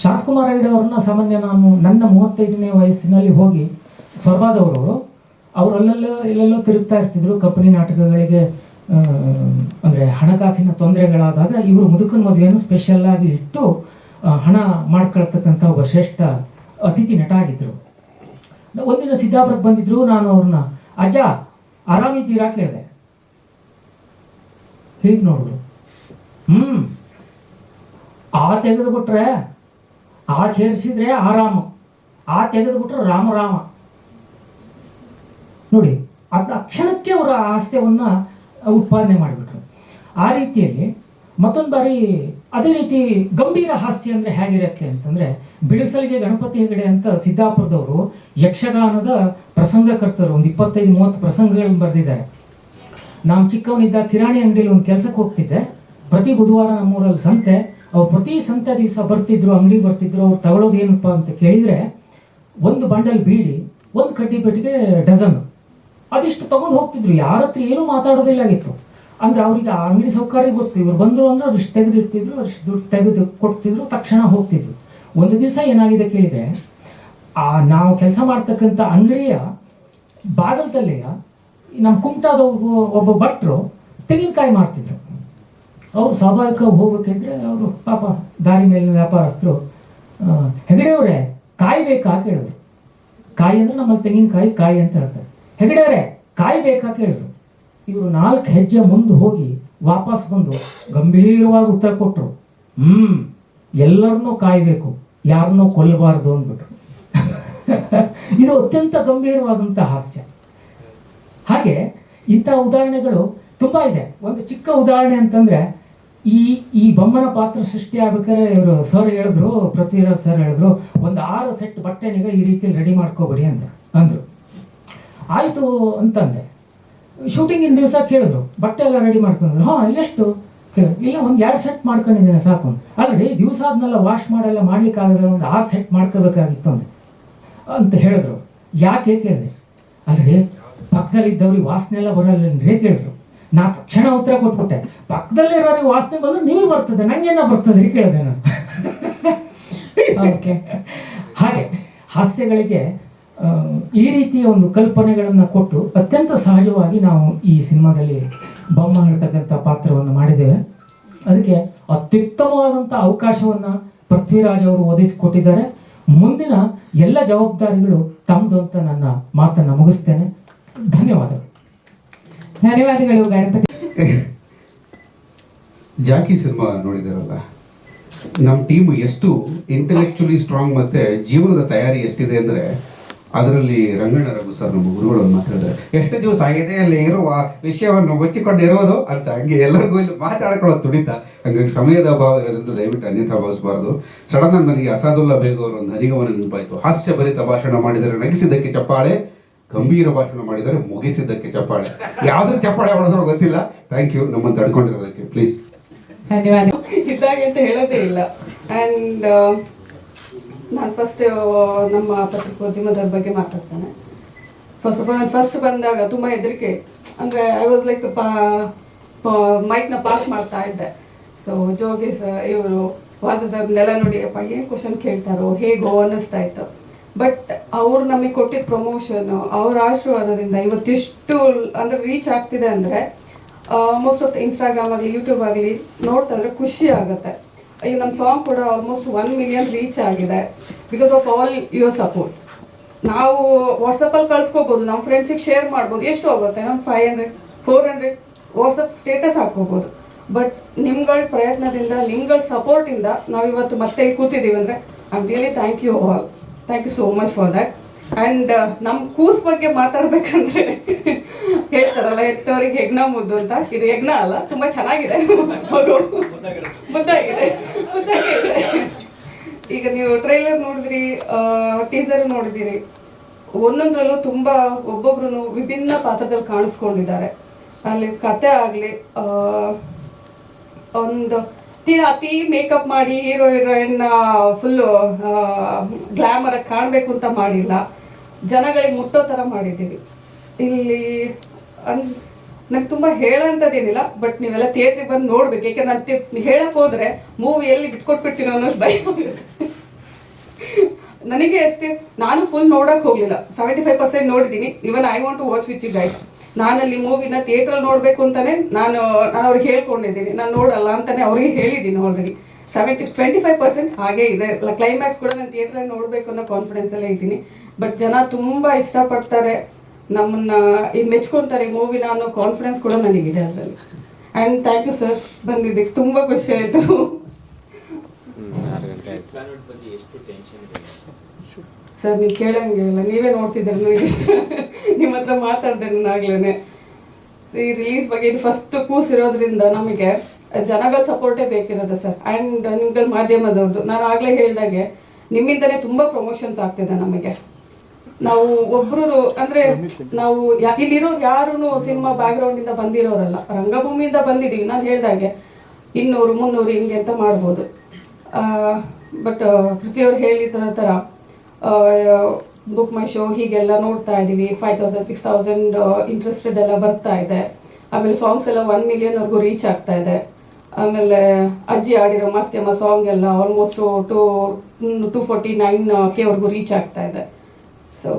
ಶಾಂತಕುಮಾರ್ ಹೆಗಡೆ ಅವ್ರನ್ನ ಸಾಮಾನ್ಯ ನಾನು ನನ್ನ 35ನೇ ವಯಸ್ಸಿನಲ್ಲಿ ಹೋಗಿ ಸೊರಬಾದವರು, ಅವರು ಎಲ್ಲೆಲ್ಲೋ ತಿರುಗ್ತಾ ಇರ್ತಿದ್ರು ಕಂಪನಿ ನಾಟಕಗಳಿಗೆ. ಅಂದರೆ ಹಣಕಾಸಿನ ತೊಂದರೆಗಳಾದಾಗ ಇವರು ಮುದುಕನ ಮದುವೆಯನ್ನು ಸ್ಪೆಷಲ್ ಆಗಿ ಇಟ್ಟು ಹಣ ಮಾಡ್ಕೊಳ್ತಕ್ಕಂಥ ಒಬ್ಬ ಶ್ರೇಷ್ಠ ಅತಿಥಿ ನಟ ಆಗಿದ್ರು. ಒಂದಿನ ಸಿದ್ದಾಪುರಕ್ಕೆ ಬಂದಿದ್ರು. ನಾನು ಅವ್ರನ್ನ ಅಜ್ಜ ಆರಾಮಿದ್ದೀರಾ ಕೇಳಿದೆ. ಹೀಗೆ ನೋಡಿದ್ರು. ಆ ತೆಗೆದು ಬಿಟ್ರೆ ಆ ಸೇರಿಸಿದ್ರೆ ಆರಾಮ, ಆ ತೆಗೆದು ಬಿಟ್ರೆ ರಾಮ. ನೋಡಿ, ಆ ಕ್ಷಣಕ್ಕೆ ಅವರ ಹಾಸ್ಯವನ್ನು ಉತ್ಪಾದನೆ ಮಾಡಿಬಿಟ್ರು. ಆ ರೀತಿಯಲ್ಲಿ ಮತ್ತೊಂದು ಬಾರಿ ಅದೇ ರೀತಿ ಗಂಭೀರ ಹಾಸ್ಯ ಅಂದರೆ ಹೇಗಿರುತ್ತೆ ಅಂತಂದರೆ, ಬಿಳಿಸಲಿಗೆ ಗಣಪತಿ ಹೆಗಡೆ ಅಂತ ಸಿದ್ದಾಪುರದವರು ಯಕ್ಷಗಾನದ ಪ್ರಸಂಗಕರ್ತರು. ಒಂದು 25-30 ಪ್ರಸಂಗಗಳನ್ನು ಬರೆದಿದ್ದಾರೆ. ನಾನು ಚಿಕ್ಕವನಿದ್ದ ಕಿರಾಣಿ ಅಂಗಡಿಯಲ್ಲಿ ಒಂದು ಕೆಲಸಕ್ಕೆ ಹೋಗ್ತಿದ್ದೆ. ಪ್ರತಿ ಬುಧವಾರ ನಮ್ಮೂರಲ್ಲಿ ಸಂತೆ. ಅವ್ರು ಪ್ರತಿ ಸಂತೆ ದಿವಸ ಬರ್ತಿದ್ರು, ಅಂಗಡಿಗೆ ಬರ್ತಿದ್ರು. ಅವ್ರು ತಗೊಳ್ಳೋದು ಏನಪ್ಪ ಅಂತ ಕೇಳಿದರೆ, 1 ಬಂಡಲ್ ಬೀಡಿ, 1 ಕಡ್ಡಿ ಪೆಟ್ಟಿಗೆ ಡಜನ್, ಅದಿಷ್ಟು ತಗೊಂಡು ಹೋಗ್ತಿದ್ರು. ಯಾರ ಹತ್ರ ಏನೂ ಮಾತಾಡೋದಿಲ್ಲ ಆಗಿತ್ತು. ಅಂದರೆ ಅವ್ರಿಗೆ ಆ ಅಂಗಡಿ ಸೌಕರ್ಯ ಗೊತ್ತು. ಇವ್ರು ಬಂದರು ಅಂದರೆ ಅದಿಷ್ಟು ತೆಗೆದಿರ್ತಿದ್ರು, ಅಷ್ಟು ದುಡ್ಡು ತೆಗೆದು ಕೊಡ್ತಿದ್ರು, ತಕ್ಷಣ ಹೋಗ್ತಿದ್ರು. ಒಂದು ದಿವಸ ಏನಾಗಿದೆ ಕೇಳಿದರೆ, ನಾವು ಕೆಲಸ ಮಾಡ್ತಕ್ಕಂಥ ಅಂಗಡಿಯ ಬಾಗಲದಲ್ಲಿಯ ನಮ್ಮ ಕುಮಟಾದ ಒಬ್ಬ ಭಟ್ರು ತೆಂಗಿನಕಾಯಿ ಮಾರ್ತಿದ್ರು. ಅವರು ಸ್ವಾಭಾವಿಕವಾಗಿ ಹೋಗ್ಬೇಕಿದ್ರೆ ಅವರು ಪಾಪ ದಾರಿ ಮೇಲಿನ ವ್ಯಾಪಾರಸ್ಥರು, ಹೆಗಡೆಯವರೇ ಕಾಯಿ ಬೇಕಾ ಕೇಳಿದ್ರು. ಕಾಯಿ ಅಂದರೆ ನಮ್ಮಲ್ಲಿ ತೆಂಗಿನಕಾಯಿ ಕಾಯಿ ಅಂತ ಹೇಳ್ತಾರೆ. ಹೆಗಡೆಯವರೇ ಕಾಯಿ ಬೇಕಾ ಕೇಳಿದ್ರು. ಇವರು 4 ಹೆಜ್ಜೆ ಮುಂದೆ ಹೋಗಿ ವಾಪಸ್ ಬಂದು ಗಂಭೀರವಾಗಿ ಉತ್ತರ ಕೊಟ್ಟರು, ಎಲ್ಲರನ್ನೂ ಕಾಯಬೇಕು, ಯಾರನ್ನೂ ಕೊಲ್ಲಬಾರ್ದು ಅಂದ್ಬಿಟ್ರು. ಇದು ಅತ್ಯಂತ ಗಂಭೀರವಾದಂಥ ಹಾಸ್ಯ. ಹಾಗೆ ಇಂಥ ಉದಾಹರಣೆಗಳು ತುಂಬ ಇದೆ. ಒಂದು ಚಿಕ್ಕ ಉದಾಹರಣೆ ಅಂತಂದರೆ, ಈ ಬೊಮ್ಮನ ಪಾತ್ರ ಸೃಷ್ಟಿ ಆಗ್ಬೇಕಾದ್ರೆ ಇವರು ಸರ್ ಹೇಳಿದ್ರು, ಪೃಥ್ವಿರಾಜ್ ಸರ್ ಹೇಳಿದ್ರು, ಒಂದು 6 ಸೆಟ್ ಬಟ್ಟೆನಿಗ ಈ ರೀತಿಯಲ್ಲಿ ರೆಡಿ ಮಾಡ್ಕೋಬೇಡಿ ಅಂದರು. ಆಯಿತು ಅಂತಂದೆ. ಶೂಟಿಂಗಿನ ದಿವಸ ಕೇಳಿದ್ರು, ಬಟ್ಟೆ ಎಲ್ಲ ರೆಡಿ ಮಾಡ್ಕೊಂಡ್ರು. ಹಾಂ, ಎಷ್ಟು? ಇಲ್ಲ, ಒಂದು 2 ಸೆಟ್ ಮಾಡ್ಕೊಂಡಿದ್ದೇನೆ ಸಾಕು. ಅಲ್ರಿ, ದಿವಸ ಅದನ್ನೆಲ್ಲ ವಾಶ್ ಮಾಡೆಲ್ಲ ಮಾಡ್ಲಿಕ್ಕಾಗದ್ರೆ ಒಂದು 6 ಸೆಟ್ ಮಾಡ್ಕೋಬೇಕಾಗಿತ್ತು ಅಂತ ಹೇಳಿದ್ರು. ಯಾಕೆ ಕೇಳಿದೆ. ಅಲ್ರಿ, ಪಕ್ಕದಲ್ಲಿದ್ದವ್ರಿಗೆ ವಾಸನೆ ಎಲ್ಲ ಬರಲ್ಲೇ ಕೇಳಿದ್ರು. ನಾ ತಕ್ಷಣ ಉತ್ತರ ಕೊಟ್ಬಿಟ್ಟೆ, ಪಕ್ಕದಲ್ಲಿರೋರಿಗೆ ವಾಸನೆ ಬಂದ್ರೆ ನಿಮಗೆ ಬರ್ತದೆ, ನಂಗೇನ ಬರ್ತದೆ ರೀ ಕೇಳಿದೆ ನಾನು. ಓಕೆ. ಹಾಗೆ ಹಾಸ್ಯಗಳಿಗೆ ಈ ರೀತಿಯ ಒಂದು ಕಲ್ಪನೆಗಳನ್ನು ಕೊಟ್ಟು ಅತ್ಯಂತ ಸಹಜವಾಗಿ ನಾವು ಈ ಸಿನಿಮಾದಲ್ಲಿ ಬೊಮ್ಮ ಹೇಳ್ತಕ್ಕಂಥ ಪಾತ್ರವನ್ನು ಮಾಡಿದ್ದೇವೆ. ಅದಕ್ಕೆ ಅತ್ಯುತ್ತಮವಾದಂಥ ಅವಕಾಶವನ್ನು ಪೃಥ್ವಿರಾಜ್ ಅವರು ಒದಗಿಸಿಕೊಟ್ಟಿದ್ದಾರೆ. ಮುಂದಿನ ಎಲ್ಲ ಜವಾಬ್ದಾರಿಗಳು ತಮ್ಮದು ಅಂತ ನನ್ನ ಮಾತನ್ನು ಮುಗಿಸ್ತೇನೆ. ಧನ್ಯವಾದಗಳು. ಧನ್ಯವಾದಗಳು ಗಣಪತಿ. ಜಾಕಿ ಸಿನಿಮಾ ನೋಡಿದಾರಲ್ಲ, ನಮ್ಮ ಟೀಮ್ ಎಷ್ಟು ಇಂಟೆಲೆಕ್ಚುಲಿ ಸ್ಟ್ರಾಂಗ್ ಮತ್ತೆ ಜೀವನದ ತಯಾರಿ ಎಷ್ಟಿದೆ ಅಂದರೆ, ಅದರಲ್ಲಿ ರಂಗಣ್ಣ ರಘು ಸರ್ ನಮ್ಮ ಗುರುಗಳನ್ನು ಮಾತಾಡಿದ್ದಾರೆ. ಎಷ್ಟು ದಿವಸ ಎದೆಯಲ್ಲಿ ಇರುವ ವಿಷಯವನ್ನು ಮುಚ್ಚಿಕೊಂಡಿರೋದು ಅಂತ. ಹಂಗೆ ಎಲ್ಲರಿಗೂ ಇಲ್ಲಿ ಮಾತಾಡ್ಕೊಳ್ಳೋದು ತುಡಿತ. ಹಂಗಾಗಿ ಸಮಯದ ಅಭಾವ ಇರೋದ್ರಿಂದ ದಯವಿಟ್ಟು ಅನ್ಯಥಾ ಭಾವಿಸಬಾರ್ದು. ಸಡನ್ ಆಗಿ ನನಗೆ ಅಸಾದುಲ್ಲಾ ಬೇಗ್ ಅವರ ಒಂದು ಹನಿಗಮನ ನೆನಪಾಯಿತು. ಹಾಸ್ಯಭರಿತ ಭಾಷಣ ಮಾಡಿದರೆ ನಗಿಸಿದ್ದಕ್ಕೆ ಚಪ್ಪಾಳೆ, ಗಂಭೀರ ಭಾಷಣ ಮಾಡಿದರೆ ಮುಗಿಸಿದ್ದಕ್ಕೆ ಚಪ್ಪಾಳೆ. ಯಾವುದಕ್ಕೆ ಚಪ್ಪಾಳೆ ಹೊಡೆದ್ರೂ ಗೊತ್ತಿಲ್ಲ. ಥ್ಯಾಂಕ್ ಯು ನಮ್ಮನ್ನು ತಡ್ಕೊಂಡಿರೋದಕ್ಕೆ. ಪ್ಲೀಸ್. ಧನ್ಯವಾದ. ಇದ್ದಾಗೆ ಅಂತ ಹೇಳೋದೇ ಇಲ್ಲ. ಆ್ಯಂಡ್ ನಾನು ಫಸ್ಟ್ ನಮ್ಮ ಪತ್ರಿಕೋದ್ಯಮದ ಬಗ್ಗೆ ಮಾತಾಡ್ತಾನೆ. ಫಸ್ಟ್ ಆಫ್ ಆಲ್ ನಾನು ಫಸ್ಟ್ ಬಂದಾಗ ತುಂಬ ಹೆದರಿಕೆ. ಅಂದರೆ ಐ ವಾಸ್ ಲೈಕ್ ಮೈಕ್ನ ಪಾಸ್ ಮಾಡ್ತಾ ಇದ್ದೆ. ಸೊ ಜೋಗಿ ಸರ್, ಇವರು ವಾಸು ಸರ್ನೆಲ್ಲ ನೋಡಿ, ಅಪ್ಪ ಏನು ಕ್ವಶನ್ ಕೇಳ್ತಾರೋ ಹೇಗೋ ಅನ್ನಿಸ್ತಾ ಇತ್ತು. ಬಟ್ ಅವ್ರು ನಮಗೆ ಕೊಟ್ಟಿದ್ದ ಪ್ರಮೋಷನು, ಅವ್ರ ಆಶೀರ್ವಾದದಿಂದ ಇವತ್ತಿಷ್ಟು ಅಂದರೆ ರೀಚ್ ಆಗ್ತಿದೆ ಅಂದರೆ, ಮೋಸ್ಟ್ ಆಫ್ ಇನ್ಸ್ಟಾಗ್ರಾಮ್ ಆಗಲಿ ಯೂಟ್ಯೂಬ್ ಆಗಲಿ ನೋಡ್ತಾ ಇದ್ರೆ ಖುಷಿ ಆಗುತ್ತೆ. ಈಗ ನಮ್ಮ ಸಾಂಗ್ ಕೂಡ ಆಲ್ಮೋಸ್ಟ್ 1 ಮಿಲಿಯನ್ ರೀಚ್ ಆಗಿದೆ because of all your support. ನಾವು ವಾಟ್ಸಪ್ಪಲ್ಲಿ ಕಳಿಸ್ಕೋಬೋದು, ನಮ್ಮ ಫ್ರೆಂಡ್ಸಿಗೆ ಶೇರ್ ಮಾಡ್ಬೋದು, ಎಷ್ಟು ಹೋಗುತ್ತೆ, ಒಂದು 500 400 ವಾಟ್ಸಪ್ ಸ್ಟೇಟಸ್ ಹಾಕೋಬೋದು. ಬಟ್ ನಿಮ್ಗಳ ಪ್ರಯತ್ನದಿಂದ, ನಿಮ್ಗಳ ಸಪೋರ್ಟಿಂದ ನಾವು ಇವತ್ತು ಮತ್ತೆ ಕೂತಿದ್ದೀವಿ ಅಂದರೆ I am really thank you all. Thank you so much for that. And ನಮ್ಮ ಕೂಸ್ ಬಗ್ಗೆ ಮಾತಾಡ್ಬೇಕಂದ್ರೆ ಹೇಳ್ತಾರಲ್ಲ, ಹೆತ್ತವರಿಗೆ ಯಜ್ಞ ಮುದ್ದು ಅಂತ. ಇದು ಯಜ್ಞ ಅಲ್ಲ, ತುಂಬ ಚೆನ್ನಾಗಿದೆ, ಮುದ್ದಾಗಿದೆ. ಈಗ ನೀವು ಟ್ರೈಲರ್ ನೋಡಿದ್ರಿ, ಟೀಸರ್ ನೋಡಿದಿರಿ. ಒಂದೊಂದರಲ್ಲೂ ತುಂಬ ಒಬ್ಬೊಬ್ರು ವಿಭಿನ್ನ ಪಾತ್ರದಲ್ಲಿ ಕಾಣಿಸ್ಕೊಂಡಿದ್ದಾರೆ. ಅಲ್ಲಿ ಕತೆ ಆಗಲಿ, ಒಂದು ಅತಿ ಮೇಕಪ್ ಮಾಡಿ ಹೀರೋಯಿನ್ ಫುಲ್ಲು ಗ್ಲಾಮರಾಗಿ ಕಾಣಬೇಕು ಅಂತ ಮಾಡಿಲ್ಲ, ಜನಗಳಿಗೆ ಮುಟ್ಟೋ ಥರ ಮಾಡಿದ್ದೀವಿ. ಇಲ್ಲಿ ನಂಗೆ ತುಂಬ ಹೇಳೋಂಥದ್ದೇನಿಲ್ಲ, ಬಟ್ ನೀವೆಲ್ಲ ಥಿಯೇಟ್ರಿಗೆ ಬಂದು ನೋಡ್ಬೇಕು. ಯಾಕೆಂದ್ರೆ ನಾನು ಹೇಳಕ್ಕೆ ಹೋದರೆ ಮೂವಿ ಎಲ್ಲಿ ಬಿಟ್ಕೊಟ್ಬಿಡ್ತೀನೋ ಅನ್ನೋಷ್ಟು ಭಯ. ನನಗೆ ಅಷ್ಟೇ, ನಾನು ಫುಲ್ ನೋಡೋಕೆ ಹೋಗಲಿಲ್ಲ, 75% ನೋಡಿದ್ದೀನಿ. Even I want to watch with you guys. ನಾನಲ್ಲಿ ಮೂವಿನ ಥಿಯೇಟ್ರಲ್ಲಿ ನೋಡಬೇಕು ಅಂತಲೇ ನಾನು ಅವ್ರಿಗೆ ಹೇಳ್ಕೊಂಡಿದ್ದೀನಿ. ನಾನು ನೋಡಲ್ಲ ಅಂತಲೇ ಅವ್ರಿಗೆ ಹೇಳಿದ್ದೀನಿ ಆಲ್ರೆಡಿ. 25% ಹಾಗೇ ಇದೆ. ಕ್ಲೈಮ್ಯಾಕ್ಸ್ ಕೂಡ ನಾನು ಥಿಯೇಟ್ರಲ್ಲಿ ನೋಡಬೇಕು ಅನ್ನೋ ಕಾನ್ಫಿಡೆನ್ಸಲ್ಲೇ ಇದ್ದೀನಿ. ಬಟ್ ಜನ ತುಂಬ ಇಷ್ಟಪಡ್ತಾರೆ, ನಮ್ಮನ್ನು ಈಗ ಮೆಚ್ಕೊತಾರೆ ಈ ಮೂವಿನ ಅನ್ನೋ ಕಾನ್ಫಿಡೆನ್ಸ್ ಕೂಡ ನನಗಿದೆ ಅದರಲ್ಲಿ. ಆ್ಯಂಡ್ ಥ್ಯಾಂಕ್ ಯು ಸರ್, ಬಂದಿದ್ದಕ್ಕೆ ತುಂಬ ಖುಷಿ ಆಯಿತು. ಸರ್ ನೀವು ಕೇಳಂಗೆ ಇಲ್ಲ, ನೀವೇ ನೋಡ್ತಿದ್ದಾರೆ, ನನಗೆ ನಿಮ್ಮ ಹತ್ರ ಮಾತಾಡಿದೆ ನಾನಾಗ್ಲೇ. ಈ ರಿಲೀಸ್ ಬಗ್ಗೆ ಇದು ಫಸ್ಟ್ ಕೂಸಿರೋದ್ರಿಂದ ನಮಗೆ ಜನಗಳ ಸಪೋರ್ಟೇ ಬೇಕಿರೋದು ಸರ್. ಆ್ಯಂಡ್ ನಿಮ್ಗಳ ಮಾಧ್ಯಮದವ್ರದ್ದು ನಾನು ಆಗಲೇ ಹೇಳಿದಾಗೆ ನಿಮ್ಮಿಂದನೇ ತುಂಬ ಪ್ರಮೋಷನ್ಸ್ ಆಗ್ತಿದೆ ನಮಗೆ. ನಾವು ಒಬ್ಬರು ಅಂದರೆ ನಾವು ಇಲ್ಲಿರೋರು ಯಾರೂ ಸಿನಿಮಾ ಬ್ಯಾಕ್ಗ್ರೌಂಡಿಂದ ಬಂದಿರೋರಲ್ಲ, ರಂಗಭೂಮಿಯಿಂದ ಬಂದಿದ್ದೀವಿ. ನಾನು ಹೇಳಿದಾಗೆ 200 300 ಹಿಂಗೆ ಅಂತ ಮಾಡ್ಬೋದು. ಬಟ್ ಪೃಥ್ವಿಯವ್ರು ಹೇಳಿದ ಥರ ಬುಕ್ ಮೈ ಶೋ ಹೀಗೆಲ್ಲ ನೋಡ್ತಾ ಇದ್ದೀವಿ. 5000 6000 ಇಂಟ್ರೆಸ್ಟೆಡ್ ಎಲ್ಲ ಬರ್ತಾ ಇದೆ. ಆಮೇಲೆ ಸಾಂಗ್ಸ್ ಎಲ್ಲ 1 ಮಿಲಿಯನ್ವರೆಗೂ ರೀಚ್ ಆಗ್ತಾ ಇದೆ. ಆಮೇಲೆ ಅಜ್ಜಿ ಆಡಿರೋ ಮಾಸ್ಕೆಮ್ಮ ಸಾಂಗ್ ಎಲ್ಲ ಆಲ್ಮೋಸ್ಟ್ 249K ವರ್ಗೂ ರೀಚ್ ಆಗ್ತಾ ಇದೆ. ಸೊ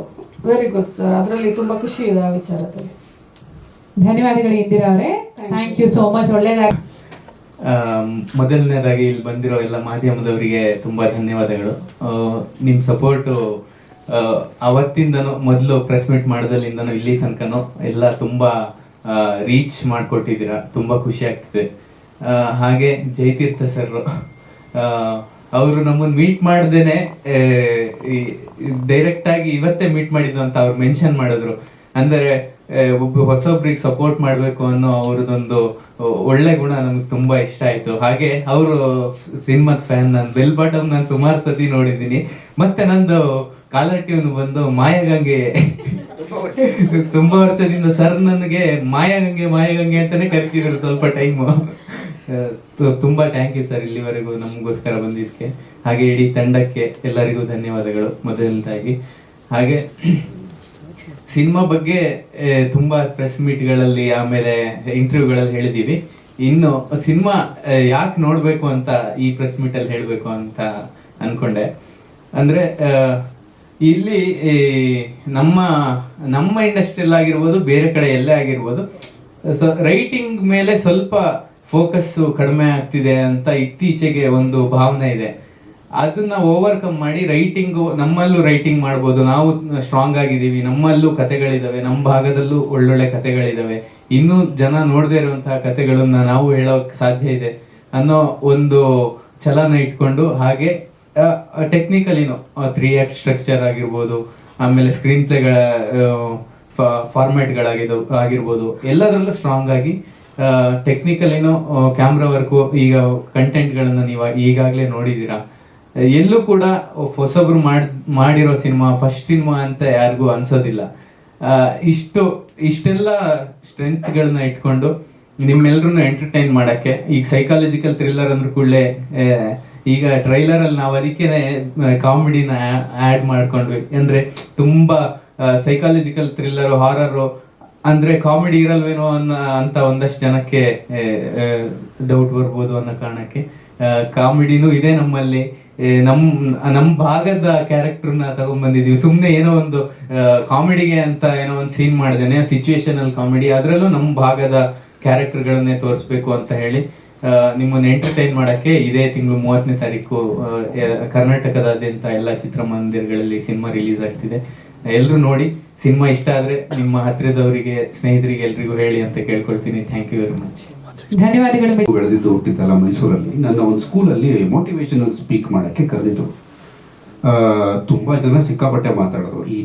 ವೆರಿ ಗುಡ್ ಸರ್, ಅದರಲ್ಲಿ ತುಂಬ ಖುಷಿ ಇದೆ ಆ ವಿಚಾರದಲ್ಲಿ. ಧನ್ಯವಾದಗಳು ಇಂದಿರಾ ಅವರೇ, ಥ್ಯಾಂಕ್ ಯು ಸೋ ಮಚ್. ಒಳ್ಳೆಯದಾಗಿ. ಮೊದಲನೇದಾಗಿ ಇಲ್ಲಿ ಬಂದಿರೋ ಎಲ್ಲ ಮಾಧ್ಯಮದವರಿಗೆ ತುಂಬ ಧನ್ಯವಾದಗಳು. ನಿಮ್ಮ ಸಪೋರ್ಟು ಅವತ್ತಿಂದನೂ ಮೊದಲು ಪ್ರೆಸ್ ಮೀಟ್ ಮಾಡೋದಲ್ಲಿಂದನೂ ಇಲ್ಲಿ ತನಕನೂ ಎಲ್ಲ ತುಂಬ ರೀಚ್ ಮಾಡಿಕೊಟ್ಟಿದ್ದೀರಾ, ತುಂಬ ಖುಷಿ ಆಗ್ತಿದೆ. ಹಾಗೆ ಜಯತೀರ್ಥ ಸರ್ ಅವರು ನಮ್ಮನ್ನು ಮೀಟ್ ಮಾಡ್ದೇನೆ ಡೈರೆಕ್ಟಾಗಿ ಇವತ್ತೇ ಮೀಟ್ ಮಾಡಿದ್ದು ಅಂತ ಅವ್ರು ಮೆನ್ಷನ್ ಮಾಡಿದ್ರು. ಅಂದರೆ ಹೊಸೊಬ್ರಿಗೆ ಸಪೋರ್ಟ್ ಮಾಡಬೇಕು ಅನ್ನೋ ಅವ್ರದ್ದೊಂದು ಒಳ್ಳೆ ಗುಣ ನಮ್ಗೆ ತುಂಬ ಇಷ್ಟ ಆಯಿತು. ಹಾಗೆ ಅವರು ಸಿನಿಮಾದ ಫ್ಯಾನ್, ನಾನು ಬೆಲ್ ಬಾಟಮ್ ನಾನು ಸುಮಾರು ಸತಿ ನೋಡಿದ್ದೀನಿ. ಮತ್ತೆ ನಂದು ಕಾಲರ್ ಟ್ಯೂನ್ ಬಂದು ಮಾಯಗಂಗೆ ತುಂಬ ವರ್ಷದಿಂದ ಸರ್ ನನಗೆ ಮಾಯಗಂಗೆ ಅಂತಾನೆ ಕರಿತಿದ್ರು ಸ್ವಲ್ಪ ಟೈಮು. ತುಂಬ ಥ್ಯಾಂಕ್ ಯು ಸರ್ ಇಲ್ಲಿವರೆಗೂ ನಮಗೋಸ್ಕರ ಬಂದಿದ್ದಕ್ಕೆ. ಹಾಗೆ ಇಡೀ ತಂಡಕ್ಕೆ ಎಲ್ಲರಿಗೂ ಧನ್ಯವಾದಗಳು ಮೊದಲನೇದಾಗಿ. ಹಾಗೆ ಸಿನಿಮಾ ಬಗ್ಗೆ ತುಂಬ ಪ್ರೆಸ್ ಮೀಟ್ಗಳಲ್ಲಿ ಆಮೇಲೆ ಇಂಟರ್ವ್ಯೂಗಳಲ್ಲಿ ಹೇಳಿದ್ದೀವಿ. ಇನ್ನು ಸಿನಿಮಾ ಯಾಕೆ ನೋಡಬೇಕು ಅಂತ ಈ ಪ್ರೆಸ್ ಮೀಟಲ್ಲಿ ಹೇಳಬೇಕು ಅಂತ ಅಂದ್ಕೊಂಡೆ. ಅಂದರೆ ಇಲ್ಲಿ ನಮ್ಮ ಇಂಡಸ್ಟ್ರಿಯಲ್ಲಿ ಆಗಿರ್ಬೋದು, ಬೇರೆ ಕಡೆ ಎಲ್ಲೇ ಆಗಿರ್ಬೋದು, ರೈಟಿಂಗ್ ಮೇಲೆ ಸ್ವಲ್ಪ ಫೋಕಸ್ಸು ಕಡಿಮೆ ಆಗ್ತಿದೆ ಅಂತ ಇತ್ತೀಚೆಗೆ ಒಂದು ಭಾವನೆ ಇದೆ. ಅದನ್ನ ಓವರ್ಕಮ್ ಮಾಡಿ ರೈಟಿಂಗು, ನಮ್ಮಲ್ಲೂ ರೈಟಿಂಗ್ ಮಾಡ್ಬೋದು, ನಾವು ಸ್ಟ್ರಾಂಗ್ ಆಗಿದ್ದೀವಿ, ನಮ್ಮಲ್ಲೂ ಕತೆಗಳಿದಾವೆ, ನಮ್ಮ ಭಾಗದಲ್ಲೂ ಒಳ್ಳೊಳ್ಳೆ ಕತೆಗಳಿದಾವೆ, ಇನ್ನೂ ಜನ ನೋಡದೇ ಇರುವಂತಹ ಕತೆಗಳನ್ನ ನಾವು ಹೇಳೋಕೆ ಸಾಧ್ಯ ಇದೆ ಅನ್ನೋ ಒಂದು ಛಲನ ಇಟ್ಕೊಂಡು, ಹಾಗೆ ಟೆಕ್ನಿಕಲಿನೂ 3 ಆಕ್ಟ್ ಸ್ಟ್ರಕ್ಚರ್ ಆಗಿರ್ಬೋದು, ಆಮೇಲೆ ಸ್ಕ್ರೀನ್ ಪ್ಲೇಗಳ ಫಾರ್ಮ್ಯಾಟ್ಗಳಾಗಿರ್ಬೋದು, ಎಲ್ಲದರಲ್ಲೂ ಸ್ಟ್ರಾಂಗ್ ಆಗಿ ಟೆಕ್ನಿಕಲಿನೂ ಕ್ಯಾಮ್ರಾ ವರ್ಕು, ಈಗ ಕಂಟೆಂಟ್ಗಳನ್ನು ನೀವು ಈಗಾಗಲೇ ನೋಡಿದ್ದೀರಾ. ಎಲ್ಲೂ ಕೂಡ ಹೊಸಬ್ರು ಮಾಡಿರೋ ಸಿನಿಮಾ ಫಸ್ಟ್ ಸಿನಿಮಾ ಅಂತ ಯಾರಿಗೂ ಅನ್ಸೋದಿಲ್ಲ. ಇಷ್ಟೆಲ್ಲ ಸ್ಟ್ರೆಂತ್ಗಳನ್ನ ಇಟ್ಕೊಂಡು ನಿಮ್ಮೆಲ್ರೂ ಎಂಟರ್ಟೈನ್ ಮಾಡೋಕ್ಕೆ, ಈಗ ಸೈಕಾಲಜಿಕಲ್ ಥ್ರಿಲ್ಲರ್ ಅಂದ್ರೂ ಕೂಡಲೇ ಈಗ ಟ್ರೈಲರಲ್ಲಿ ನಾವು ಅದಕ್ಕೇನೆ ಕಾಮಿಡಿನ ಆ್ಯಡ್ ಮಾಡ್ಕೊಂಡ್ವಿ. ಅಂದರೆ ತುಂಬ ಸೈಕಾಲಜಿಕಲ್ ಥ್ರಿಲ್ಲರು, ಹಾರರು ಅಂದರೆ ಕಾಮಿಡಿ ಇರಲ್ವೇನೋ ಅಂತ ಒಂದಷ್ಟು ಜನಕ್ಕೆ ಡೌಟ್ ಬರ್ಬೋದು ಅನ್ನೋ ಕಾರಣಕ್ಕೆ ಕಾಮಿಡಿನೂ ಇದೆ ನಮ್ಮಲ್ಲಿ. ನಮ್ಮ ಭಾಗದ ಕ್ಯಾರೆಕ್ಟರ್ನ ತಗೊಂಡ್ಬಂದಿದ್ದೀವಿ. ಸುಮ್ಮನೆ ಏನೋ ಒಂದು ಕಾಮಿಡಿಗೆ ಅಂತ ಏನೋ ಒಂದು ಸೀನ್ ಮಾಡಿದ್ದೇನೆ, ಸಿಚುವೇಶನಲ್ ಕಾಮಿಡಿ, ಅದರಲ್ಲೂ ನಮ್ಮ ಭಾಗದ ಕ್ಯಾರೆಕ್ಟರ್ಗಳನ್ನೇ ತೋರಿಸ್ಬೇಕು ಅಂತ ಹೇಳಿ ನಿಮ್ಮನ್ನು ಎಂಟರ್ಟೈನ್ ಮಾಡೋಕ್ಕೆ ಇದೇ ತಿಂಗಳು 30ನೇ ತಾರೀಕು ಕರ್ನಾಟಕದಾದ್ಯಂತ ಎಲ್ಲ ಚಿತ್ರಮಂದಿರಗಳಲ್ಲಿ ಸಿನಿಮಾ ರಿಲೀಸ್ ಆಗ್ತಿದೆ. ಎಲ್ಲರೂ ನೋಡಿ, ಸಿನಿಮಾ ಇಷ್ಟ ಆದರೆ ನಿಮ್ಮ ಹತ್ತಿರದವರಿಗೆ, ಸ್ನೇಹಿತರಿಗೆ ಎಲ್ರಿಗೂ ಹೇಳಿ ಅಂತ ಕೇಳ್ಕೊಳ್ತೀನಿ. Thank you very much. ಧನ್ಯವಾದಗಳು. ಬೆಳೆದಿದ್ದು ಹುಟ್ಟಿದ್ದಲ್ಲ ಮೈಸೂರಲ್ಲಿ. ನನ್ನ ಒಂದು ಸ್ಕೂಲಲ್ಲಿ ಮೋಟಿವೇಶನಲ್ ಸ್ಪೀಕ್ ಮಾಡೋಕ್ಕೆ ಕರೆದಿದ್ರು. ತುಂಬ ಜನ ಸಿಕ್ಕಾಪಟ್ಟೆ ಮಾತಾಡೋದು. ಈ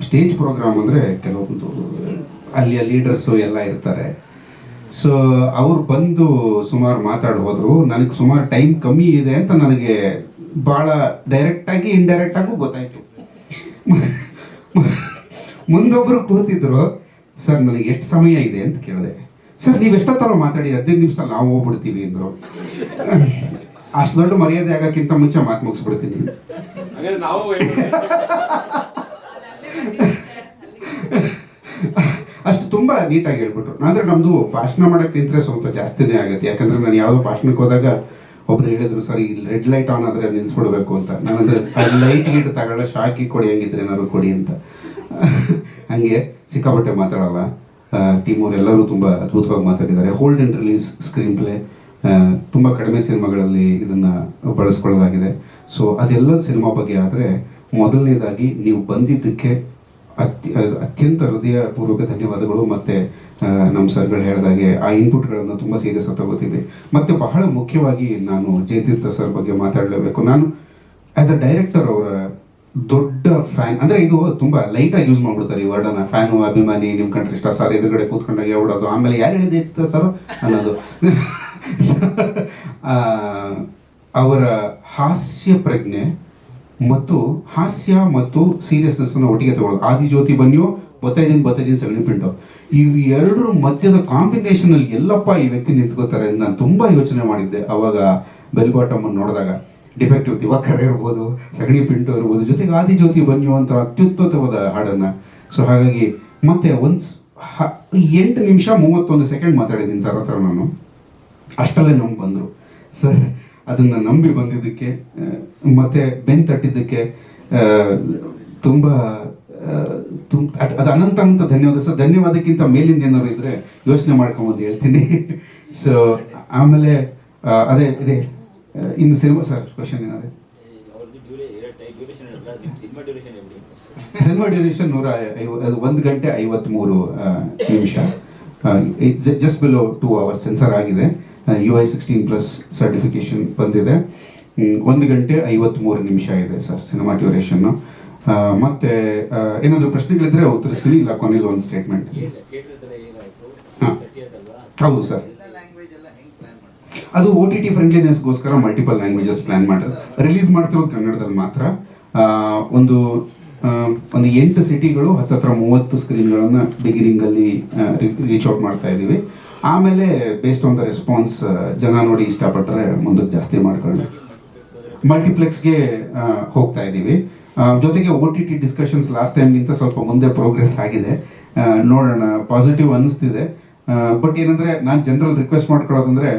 ಸ್ಟೇಜ್ ಪ್ರೋಗ್ರಾಮ್ ಅಂದರೆ ಕೆಲವೊಂದು ಅಲ್ಲಿಯ ಲೀಡರ್ಸು ಎಲ್ಲ ಇರ್ತಾರೆ. ಸೊ ಅವ್ರು ಬಂದು ಸುಮಾರು ಮಾತಾಡಿ ಹೋದರು. ನನಗೆ ಸುಮಾರು ಟೈಮ್ ಕಮ್ಮಿ ಇದೆ ಅಂತ ನನಗೆ ಭಾಳ ಡೈರೆಕ್ಟಾಗಿ ಇಂಡೈರೆಕ್ಟಾಗೂ ಗೊತ್ತಾಯಿತು. ಮುಂದೊಬ್ಬರು ಕೂತಿದ್ರು, ಸರ್ ನನಗೆ ಎಷ್ಟು ಸಮಯ ಇದೆ ಅಂತ ಕೇಳಿದೆ. ಸರ್ ನೀವು ಎಷ್ಟೊತ್ತರ ಮಾತಾಡಿ 15 ನಿಮಿಷದಲ್ಲಿ ನಾವು ಹೋಗ್ಬಿಡ್ತೀವಿ ಅಂದರು. ಅಷ್ಟು ದೊಡ್ಡ ಮರ್ಯಾದೆ ಆಗೋಕ್ಕಿಂತ ಮುಂಚೆ ಮಾತು ಮುಗಿಸ್ಬಿಡ್ತೀನಿ. ಅಷ್ಟು ತುಂಬ ನೀಟಾಗಿ ಹೇಳ್ಬಿಟ್ರು. ಅಂದರೆ ನಮ್ಮದು ಭಾಷಣ ಮಾಡೋಕ್ಕೆ ನಿಂತರೆ ಸ್ವಲ್ಪ ಜಾಸ್ತಿನೇ ಆಗುತ್ತೆ. ಯಾಕಂದರೆ ನಾನು ಯಾವುದೋ ಭಾಷಣಕ್ಕೆ ಹೋದಾಗ ಒಬ್ರು ಹೇಳಿದ್ರು, ಸರ್ ಇಲ್ಲಿ ರೆಡ್ ಲೈಟ್ ಆನ್ ಆದರೆ ನಿಲ್ಲಿಸ್ಬಿಡ್ಬೇಕು ಅಂತ. ನಾನಂದ್ರೆ ಲೈಟ್ ಗೀಟ್ ತಗೊಳ್ಳೋ ಶಾಕಿ ಕೊಡಿ, ಹಂಗಿದ್ರೆ ಏನಾದ್ರು ಕೊಡಿ ಅಂತ. ಹಾಗೆ ಸಿಕ್ಕಾಪಟ್ಟೆ ಮಾತಾಡಲ್ಲ. ಟೀಮ್ ಅವರೆಲ್ಲರೂ ತುಂಬ ಅದ್ಭುತವಾಗಿ ಮಾತಾಡಿದ್ದಾರೆ. Hold and release screen play ತುಂಬ ಕಡಿಮೆ ಸಿನಿಮಾಗಳಲ್ಲಿ ಇದನ್ನು ಬಳಸ್ಕೊಳ್ಳಲಾಗಿದೆ. ಸೊ ಅದೆಲ್ಲ ಸಿನಿಮಾ ಬಗ್ಗೆ ಆದರೆ ಮೊದಲನೇದಾಗಿ ನೀವು ಬಂದಿದ್ದಕ್ಕೆ ಅತ್ಯಂತ ಹೃದಯಪೂರ್ವಕ ಧನ್ಯವಾದಗಳು. ಮತ್ತು ನಮ್ಮ ಸರ್ಗಳು ಹೇಳಿದಾಗೆ ಆ ಇನ್ಪುಟ್ಗಳನ್ನು ತುಂಬ ಸೀರಿಯಸ್ ಆಗಿ ತಗೋತೀವಿ. ಮತ್ತು ಬಹಳ ಮುಖ್ಯವಾಗಿ ನಾನು ಜಯತೀರ್ಥ ಸರ್ ಬಗ್ಗೆ ಮಾತಾಡಲೇಬೇಕು. ನಾನು ಆ್ಯಸ್ ಅ ಡೈರೆಕ್ಟರ್ ಅವರ ದೊಡ್ಡ ಫ್ಯಾನ್. ಅಂದರೆ ಇದು ತುಂಬ ಲೈಟಾಗಿ ಯೂಸ್ ಮಾಡಿಬಿಡ್ತಾರೆ ಈ ವರ್ಡನ್ನ. ಫ್ಯಾನು, ಅಭಿಮಾನಿ, ನಿಮ್ಮ ಕಂಡ್ರೆ ಇಷ್ಟ ಸರ್, ಎದುರುಗಡೆ ಕೂತ್ಕೊಂಡಾಗ ಹೇಳ್ಬಿಡೋದು, ಆಮೇಲೆ ಯಾರು ಹೇಳಿದೆ ಜಯತೀರ್ಥ ಸರ್ ಅನ್ನೋದು. ಅವರ ಹಾಸ್ಯ ಪ್ರಜ್ಞೆ ಮತ್ತು ಹಾಸ್ಯ ಮತ್ತು ಸೀರಿಯಸ್ನೆಸ್ನ ಒಟ್ಟಿಗೆ ತಗೊಳ್ಳೋದು. ಆದಿಜ್ಯೋತಿ ಬನ್ನಿಯೋ, ಬತ್ತೈದಿನ ಸಗಣಿ ಪಿಂಟು, ಇವು ಎರಡರ ಮಧ್ಯದ ಕಾಂಬಿನೇಷನಲ್ಲಿ ಎಲ್ಲಪ್ಪ ಈ ವ್ಯಕ್ತಿ ನಿಂತ್ಕೋತಾರೆ ಅಂತ ನಾನು ತುಂಬ ಯೋಚನೆ ಮಾಡಿದ್ದೆ ಅವಾಗ ಬೆಲ್ ಬಾಟಮನ್ನು ನೋಡಿದಾಗ. ಡಿಫೆಕ್ಟಿವ್ ದಿವಾಕರ್ ಇರ್ಬೋದು, ಸಗಣಿ ಪಿಂಟು ಇರ್ಬೋದು, ಜೊತೆಗೆ ಆದಿಜ್ಯೋತಿ ಬನ್ನಿಯೋ ಅಂತ ಅತ್ಯುತ್ತಮವಾದ ಹಾಡನ್ನು. ಸೊ ಹಾಗಾಗಿ ಮತ್ತೆ 8 ನಿಮಿಷ 31 ಸೆಕೆಂಡ್ ಮಾತಾಡಿದ್ದೀನಿ ಸರ್ ಹತ್ರ ನಾನು. ಅಷ್ಟರಲ್ಲೇ ನಮ್ಗೆ ಬಂದರು ಸರ್. ಅದನ್ನು ನಂಬಿ ಬಂದಿದ್ದಕ್ಕೆ ಮತ್ತು ಬೆನ್ನು ತಟ್ಟಿದ್ದಕ್ಕೆ ತುಂಬ ಅದು ಅನಂತ ಧನ್ಯವಾದ ಸರ್. ಧನ್ಯವಾದಕ್ಕಿಂತ ಮೇಲಿಂದ ಏನಾದ್ರು ಇದ್ದರೆ ಯೋಚನೆ ಮಾಡ್ಕೊಂಬಂದು ಹೇಳ್ತೀನಿ. ಸೊ ಆಮೇಲೆ ಅದೇ ಇದೆ ಇನ್ನು ಸಿನಿಮಾ ಸರ್ ಕ್ವಶನ್ ಏನಾದ್ರೆ ಸಿನಿಮಾ ಡ್ಯೂರೇಷನ್ 1 ಗಂಟೆ 53 ನಿಮಿಷ, ಜಸ್ಟ್ ಬಿಲೋ 2 hours ಸೆನ್ಸರ್ ಆಗಿದೆ. UI 16+ ಸರ್ಟಿಫಿಕೇಶನ್ ಬಂದಿದೆ. 1 ಗಂಟೆ 53 ನಿಮಿಷ ಇದೆ ಸರ್ ಸಿನಿಮಾ ಡ್ಯೂರೇಷನ್ನು. ಮತ್ತೆ ಏನಾದರೂ ಪ್ರಶ್ನೆಗಳಿದ್ರೆ ಉತ್ತರಿಸ್ತೀನಿ, ಇಲ್ಲ ಕೊನೆಯಲ್ಲಿ ಒಂದು ಸ್ಟೇಟ್ಮೆಂಟ್. ಹಾಂ ಹೌದು ಸರ್, ಅದು OTT ಫ್ರೆಂಡ್ಲಿನೆಸ್ಗೋಸ್ಕರ ಮಲ್ಟಿಪಲ್ ಲ್ಯಾಂಗ್ವೇಜಸ್ ಪ್ಲ್ಯಾನ್ ಮಾಡಿದ್ರೆ ರಿಲೀಸ್ ಮಾಡ್ತಿರೋದು ಕನ್ನಡದಲ್ಲಿ ಮಾತ್ರ. ಒಂದು 8 ಸಿಟಿಗಳು 30 ಸ್ಕ್ರೀನ್ಗಳನ್ನು ಬಿಗಿನಿಂಗಲ್ಲಿ ರೀಚ್ ಔಟ್ ಮಾಡ್ತಾ ಇದ್ದೀವಿ. ಆಮೇಲೆ ಬೇಸ್ಡ್ ಆನ್ ದ ರೆಸ್ಪಾನ್ಸ್ ಜನ ನೋಡಿ ಇಷ್ಟಪಟ್ಟರೆ ಮುಂದಕ್ಕೆ ಜಾಸ್ತಿ ಮಾಡ್ಕೊಳ್ಳಿ ಮಲ್ಟಿಪ್ಲೆಕ್ಸ್ಗೆ ಹೋಗ್ತಾ ಇದ್ದೀವಿ. ಜೊತೆಗೆ OTT ಡಿಸ್ಕಷನ್ಸ್ ಲಾಸ್ಟ್ ಟೈಮ್ಗಿಂತ ಸ್ವಲ್ಪ ಮುಂದೆ ಪ್ರೋಗ್ರೆಸ್ ಆಗಿದೆ, ನೋಡೋಣ, ಪಾಸಿಟಿವ್ ಅನ್ನಿಸ್ತಿದೆ. ಬಟ್ ಏನಂದರೆ ನಾನು ಜನರಲ್ ರಿಕ್ವೆಸ್ಟ್ ಮಾಡ್ಕೊಳ್ಳೋದಂದರೆ,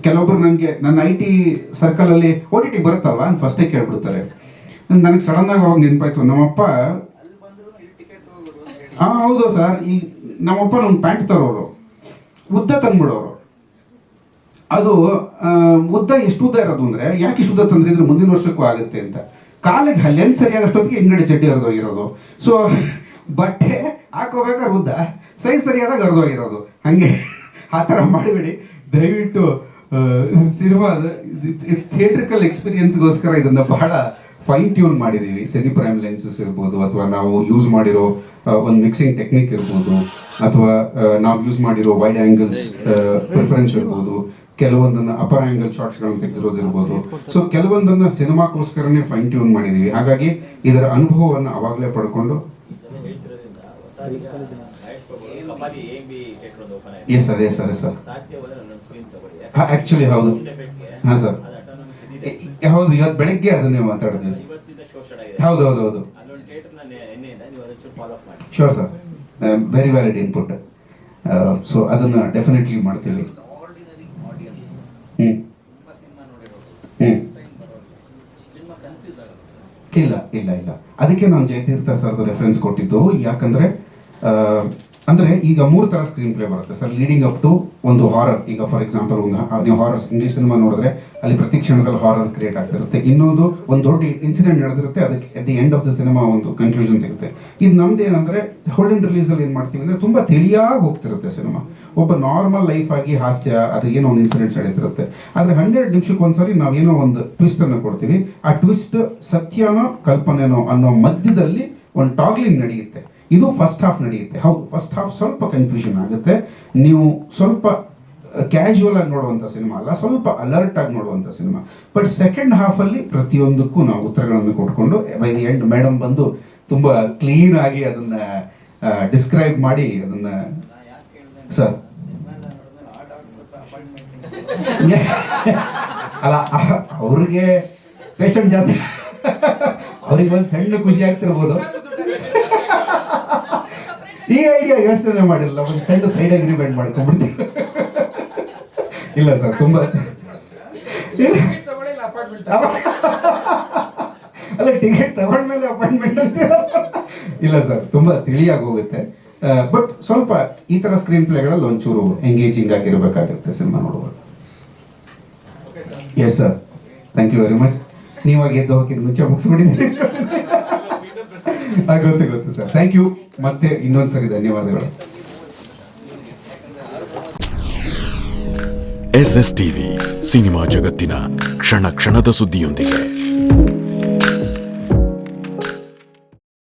ಕೆಲವೊಬ್ರು ನನಗೆ ನನ್ನ IT ಸರ್ಕಲಲ್ಲಿ OTT ಬರುತ್ತಲ್ವಾ ಅಂತ ಫಸ್ಟೇ ಕೇಳ್ಬಿಡ್ತಾರೆ. ನನಗೆ ಸಡನ್ನಾಗಿ ಅವಾಗ ನೆನಪಾಯ್ತು, ನಮ್ಮಪ್ಪ ಹೌದು ಸರ್, ಈ ನಮ್ಮಪ್ಪ ನನ್ನ ಪ್ಯಾಂಟ್ ತರೋರು ಉದ್ದ ತಂದ್ಬಿಡೋರು. ಅದು ಉದ್ದ ಎಷ್ಟು ಉದ್ದ ಇರೋದು ಅಂದರೆ, ಯಾಕೆ ಇಷ್ಟು ಉದ್ದ ತಂದ್ರಿದ್ರೆ ಮುಂದಿನ ವರ್ಷಕ್ಕೂ ಆಗುತ್ತೆ ಅಂತ. ಕಾಲಿಗೆ ಲೆಂತ್ ಸರಿಯಾಗಿ ಅಷ್ಟೊತ್ತಿಗೆ ಹಿಂಗಡೆ ಚಡ್ಡಿ ಹರಿದೋಗಿರೋದು. ಸೊ ಬಟ್ಟೆ ಹಾಕೋಬೇಕಾದ್ರೆ ಉದ್ದ, ಸೈಜ್ ಸರಿಯಾದಾಗ ಹರಿದೋಗಿರೋದು. ಹಾಗೆ ಆ ಥರ ಮಾಡಿಬಿಡಿ ದಯವಿಟ್ಟು. ಸಿನಿಮಾದ ಥಿಯೇಟ್ರಿಕಲ್ ಎಕ್ಸ್ಪೀರಿಯನ್ಸ್ಗೋಸ್ಕರ ಇದನ್ನು ಬಹಳ ಫೈನ್ ಟ್ಯೂನ್ ಮಾಡಿದ್ದೀವಿ. ಸೆಮಿ ಪ್ರೈಮ್ ಲೆನ್ಸಸ್ ಇರ್ಬೋದು, ಅಥವಾ ನಾವು ಯೂಸ್ ಮಾಡಿರೋ ಒಂದು ಮಿಕ್ಸಿಂಗ್ ಟೆಕ್ನಿಕ್ ಇರ್ಬೋದು, ಅಥವಾ ನಾವು ಯೂಸ್ ಮಾಡಿರೋ ವೈಡ್ ಆ್ಯಂಗಲ್ಸ್ ಪ್ರಿಫರೆನ್ಸ್ ಇರ್ಬೋದು, ಕೆಲವೊಂದನ್ನು ಅಪರ್ ಆ್ಯಂಗಲ್ ಶಾರ್ಟ್ಸ್ಗಳನ್ನು ತೆಗೆದಿರೋದಿರ್ಬೋದು. ಸೊ ಕೆಲವೊಂದನ್ನು ಸಿನಿಮಾಕ್ಕೋಸ್ಕರನೇ ಫೈನ್ ಟ್ಯೂನ್ ಮಾಡಿದ್ದೀವಿ. ಹಾಗಾಗಿ ಇದರ ಅನುಭವವನ್ನು ಅವಾಗಲೇ ಪಡ್ಕೊಂಡು ಎಸ್ ಸರ್ ಆ್ಯಕ್ಚುಲಿ ಹೌದು. ಹಾಂ ಸರ್ ಹೌದು, ಇವತ್ತು ಬೆಳಗ್ಗೆ ಅದನ್ನೇ ಮಾತಾಡಿದ್ವಿ. ಹೌದು ಹೌದು ಹೌದು, sure sir, very valid input. So ಅದನ್ನು ಡೆಫಿನೆಟ್ಲಿ ಮಾಡ್ತೀವಿ. ಇಲ್ಲ ಇಲ್ಲ ಇಲ್ಲ, ಅದಕ್ಕೆ ನಾನು ಜಯತೀರ್ಥ ಸರ್ದು ರೆಫರೆನ್ಸ್ ಕೊಟ್ಟಿದ್ದು. ಯಾಕಂದರೆ ಅಂದರೆ ಈಗ 3 ಥರ ಸ್ಕ್ರೀನ್ ಪ್ಲೇ ಬರುತ್ತೆ ಸರ್, ಲೀಡಿಂಗ್ ಅಪ್ ಟು ಒಂದು ಹಾರರ್. ಈಗ ಫಾರ್ ಎಕ್ಸಾಂಪಲ್ ನೀವು ಹಾರರ್ ಇಂಗ್ಲೀಷ್ ಸಿನಿಮಾ ನೋಡಿದ್ರೆ ಅಲ್ಲಿ ಪ್ರತಿ ಕ್ಷಣದಲ್ಲಿ ಹಾರರ್ ಕ್ರಿಯೇಟ್ ಆಗ್ತಿರುತ್ತೆ. ಇನ್ನೊಂದು ದೊಡ್ಡ ಇನ್ಸಿಡೆಂಟ್ ನಡೆದಿರುತ್ತೆ, ಅದಕ್ಕೆ at the end of the cinema ಒಂದು ಕನ್ಕ್ಲೂಷನ್ ಸಿಗುತ್ತೆ. ಇದು ನಮ್ದು ಏನಂದರೆ ಹೋಲ್ಡನ್ ರಿಲೀಸಲ್ಲಿ ಏನು ಮಾಡ್ತೀವಿ ಅಂದರೆ, ತುಂಬ ತಿಳಿಯಾಗಿ ಹೋಗ್ತಿರುತ್ತೆ ಸಿನಿಮಾ. ಒಬ್ಬ ನಾರ್ಮಲ್ ಲೈಫ್ ಆಗಿ ಹಾಸ್ಯ, ಅದು ಏನೋ ಒಂದು ಇನ್ಸಿಡೆಂಟ್ಸ್ ನಡೀತಿರುತ್ತೆ. ಆದರೆ 100 ನಿಮಿಷಕ್ಕೆ ಒಂದ್ಸರಿ ನಾವೇನೋ ಒಂದು ಟ್ವಿಸ್ಟನ್ನು ಕೊಡ್ತೀವಿ. ಆ ಟ್ವಿಸ್ಟ್ ಸತ್ಯನೋ ಕಲ್ಪನೆನೋ ಅನ್ನೋ ಮಧ್ಯದಲ್ಲಿ ಒಂದು ಟಾಗ್ಲಿಂಗ್ ನಡೆಯುತ್ತೆ. ಇದು ಫಸ್ಟ್ ಹಾಫ್ ನಡೆಯುತ್ತೆ. ಹೌದು, ಫಸ್ಟ್ ಹಾಫ್ ಸ್ವಲ್ಪ ಕನ್ಫ್ಯೂಷನ್ ಆಗುತ್ತೆ. ನೀವು ಸ್ವಲ್ಪ ಕ್ಯಾಶುವಲ್ ಆಗಿ ನೋಡುವಂಥ ಸಿನಿಮಾ ಅಲ್ಲ, ಸ್ವಲ್ಪ ಅಲರ್ಟ್ ಆಗಿ ನೋಡುವಂಥ ಸಿನಿಮಾ. ಬಟ್ ಸೆಕೆಂಡ್ ಹಾಫಲ್ಲಿ ಪ್ರತಿಯೊಂದಕ್ಕೂ ನಾವು ಉತ್ತರಗಳನ್ನು ಕೊಟ್ಕೊಂಡು ಬೈ ದಿ ಎಂಡ್ ಮೇಡಮ್ ಬಂದು ತುಂಬ ಕ್ಲೀನ್ ಆಗಿ ಅದನ್ನು ಡಿಸ್ಕ್ರೈಬ್ ಮಾಡಿ ಅದನ್ನು ಸರ್ ಅಲ್ಲ, ಅವ್ರಿಗೆ ಪೇಷಂಟ್ ಜಾಸ್ತಿ, ಅವ್ರಿಗೆ ಒಂದು ಸಣ್ಣ ಖುಷಿ ಆಗ್ತಿರ್ಬೋದು. ಈ ಐಡಿಯಾ ಯೋಚನೆ ಮಾಡಿರಲ್ಲ, ಒಂದು ಸಣ್ಣ ಸೈಡ್ ಅಗ್ರಿಮೆಂಟ್ ಮಾಡ್ಕೊಂಡ್ಬಿಡ್ತೀವಿ. ಇಲ್ಲ ಸರ್, ತುಂಬ ಅಲ್ಲ, ಟಿಕೆಟ್ ತಗೊಂಡ್ಮೇಲೆ ಅಪಾಯಿಂಟ್ಮೆಂಟ್ ಅಂತೀರ. ಇಲ್ಲ ಸರ್, ತುಂಬ ತಿಳಿಯಾಗಿ ಹೋಗುತ್ತೆ. ಬಟ್ ಸ್ವಲ್ಪ ಈ ಥರ ಸ್ಕ್ರೀನ್ ಪ್ಲೇಗಳಲ್ಲಿ ಒಂಚೂರು ಎಂಗೇಜಿಂಗ್ ಆಗಿರಬೇಕಾಗುತ್ತೆ ಸಿನಿಮಾ ನೋಡುವಾಗ. Yes sir, thank you very much. ನೀವಾಗಿ ಎದ್ದು ಹೋಗಿದ್ದು ಮುಂಚೆ ಮುಗಿಸ್ಬಿಟ್ಟಿದ್ದೀರಿ. ಗೊತ್ತು ಸರ್, ಥ್ಯಾಂಕ್ ಯು. ಮತ್ತೆ ಇನ್ನೊಂದ್ಸರಿ ಧನ್ಯವಾದಗಳು. SS TV ಸಿನಿಮಾ ಜಗತ್ತಿನ ಕ್ಷಣ ಕ್ಷಣದ ಸುದ್ದಿಯೊಂದಿಗೆ.